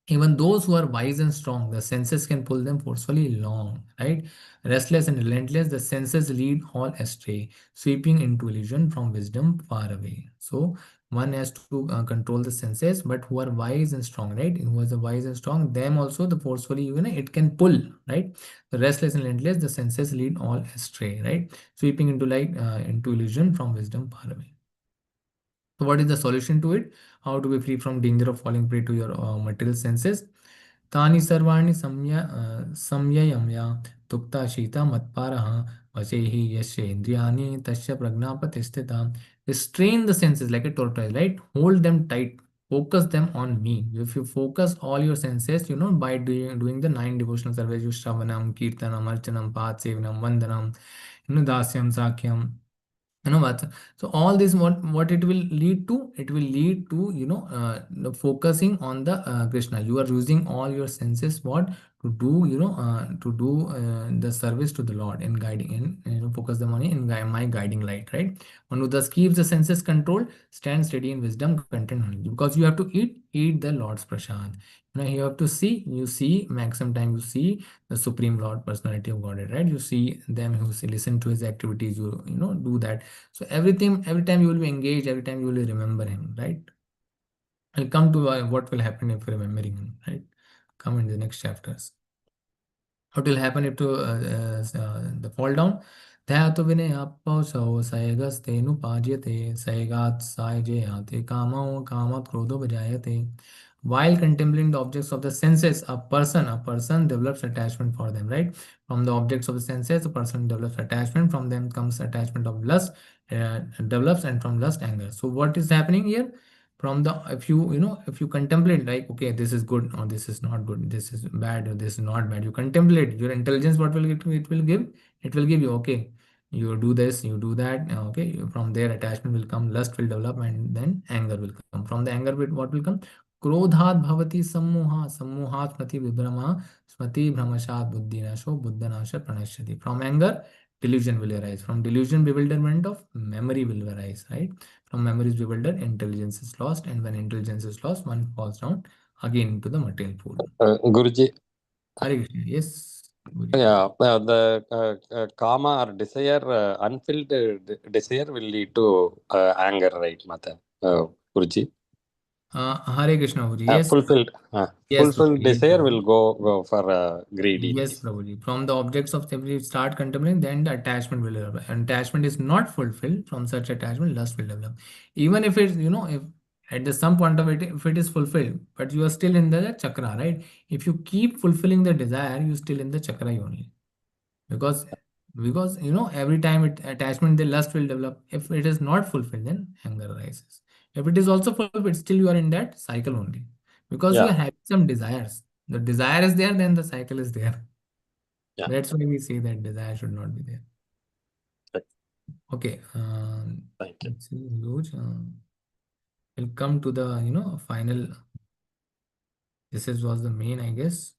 Even those who are wise and strong, the senses can pull them forcefully along, right? Restless and relentless, the senses lead all astray, sweeping into illusion from wisdom far away. So one has to control the senses, but who are wise and strong, right? Who is wise and strong, them also the forcefully, it can pull, right? The restless and relentless, the senses lead all astray, right? Sweeping into into illusion from wisdom far away. So what is the solution to it? How to be free from danger of falling prey to your material senses? Tani sarvani samyayamya tukta shita matparaha vasehi yasya indriyani tasya pragnapatistita. Restrain the senses like a tortoise, right? Hold them tight. Focus them on me. If you focus all your senses, by doing the 9 devotional services, you shravanam, kirtanam, archanam, path sevanam, vandanam, dasyam, sakyam, what, so all this, what it will lead to, it will lead to the focusing on the Krishna. You are using all your senses, what, to do, to do the service to the Lord in guiding, in focus the money in my guiding light, right? One who thus keeps the senses controlled, stand steady in wisdom, content only, because you have to eat the Lord's prasad. You have to see, you see maximum time, you see the Supreme Lord, personality of Godhead, right? You see them, who listen to his activities, you do that. So everything, every time you will be engaged, every time you will remember him, right? I'll come to what will happen if remembering him, right? Come in the next chapters. What will happen if the fall down? Dhyato vinayapau sao sayagas tenu pajyate sayagat sayajayate kamao kamat krodho vajayate. While contemplating the objects of the senses, a person develops attachment for them, right? From the objects of the senses, a person develops attachment. From them comes attachment of lust, develops, and from lust, anger. So what is happening here? From the, if you contemplate, like, okay, this is good or this is not good, this is bad or this is not bad, you contemplate your intelligence, what will it will give you, okay, you do this, you do that, okay, from there attachment will come, lust will develop, and then anger will come. From the anger, what will come? Krodhat bhavati sammohat smati vibhrama smati bhramashat buddhinasho buddhanasha pranashyati. From anger, delusion will arise. From delusion, bewilderment of memory will arise, right? From memory is bewildered, intelligence is lost, and when intelligence is lost, one falls down again into the material pool.
Guruji,
Hare Krishna. Yes, Guruji.
yeah, the kama or desire, unfilled desire will lead to anger, right, Mata? Guruji?
Hare Krishna, Guruji. Yes,
Fulfilled,
yes,
fulfilled
Prabhuji. Yes,
desire will
Prabhuji.
go for
Yes,
greediness.
Prabhuji. From the objects of if you start contemplating, then the attachment will develop. And attachment is not fulfilled. From such attachment, lust will develop. Even if it's, if at the some point of it, if it is fulfilled, but you are still in the chakra, right? If you keep fulfilling the desire, you still in the chakra only. Because every time attachment, the lust will develop. If it is not fulfilled, then anger arises. If it is also fulfilled, still you are in that cycle only. Because you are
Yeah,
having some desires. The desire is there, then the cycle is there.
yeah.
That's why we say that desire should not be there. Okay.
Thank you.
This is huge. We'll come to the final. Was the main, I guess.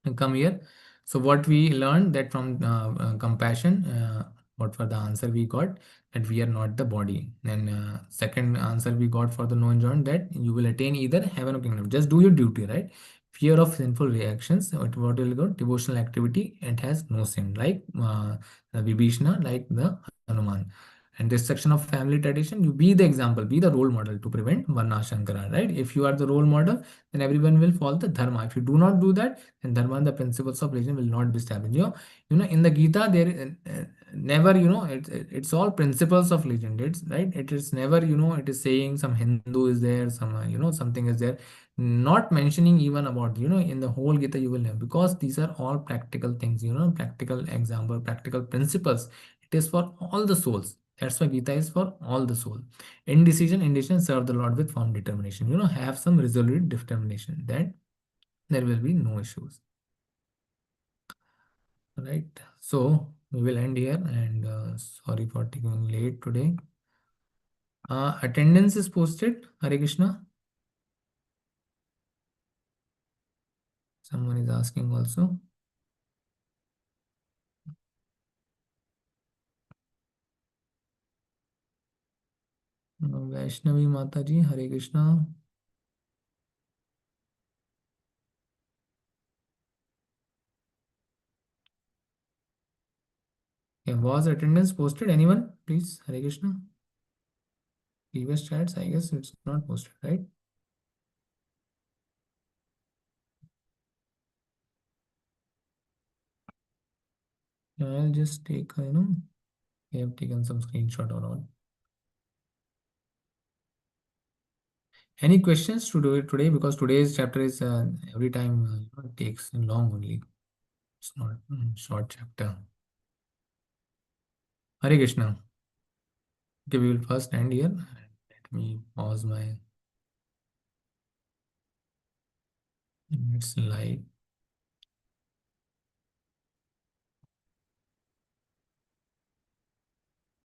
And come here. So what we learned that from compassion, what for the answer we got, that we are not the body. And second answer we got for the non-joint, that you will attain either heaven or kingdom. Just do your duty, right? Fear of sinful reactions. What will go? Devotional activity. It has no sin, like the Vibhishna, like the Hanuman. And this section of family tradition, you be the example, be the role model to prevent Varnashankara, right? If you are the role model, then everyone will follow the dharma. If you do not do that, then dharma and the principles of religion will not be established. In the Gita, there never, it's all principles of religion. It's right. It is never, it is saying some Hindu is there, some, something is there. Not mentioning even about, in the whole Gita, you will never, because these are all practical things, practical example, practical principles. It is for all the souls. That's why Gita is for all the soul. Indecision, serve the Lord with firm determination. Have some resolute determination. That there will be no issues. Right. So we will end here, and sorry for taking late today. Attendance is posted. Hare Krishna. Someone is asking also. Vaishnavi Mataji, Hare Krishna. Yeah, was attendance posted? Anyone? Please, Hare Krishna. Previous chats, I guess it's not posted, right? I'll just take, I have taken some screenshot or all. Any questions to do it today? Because today's chapter is every time it takes long only. It's not short chapter. Hare Krishna. Okay, we will first end here. Let me pause my. It's light.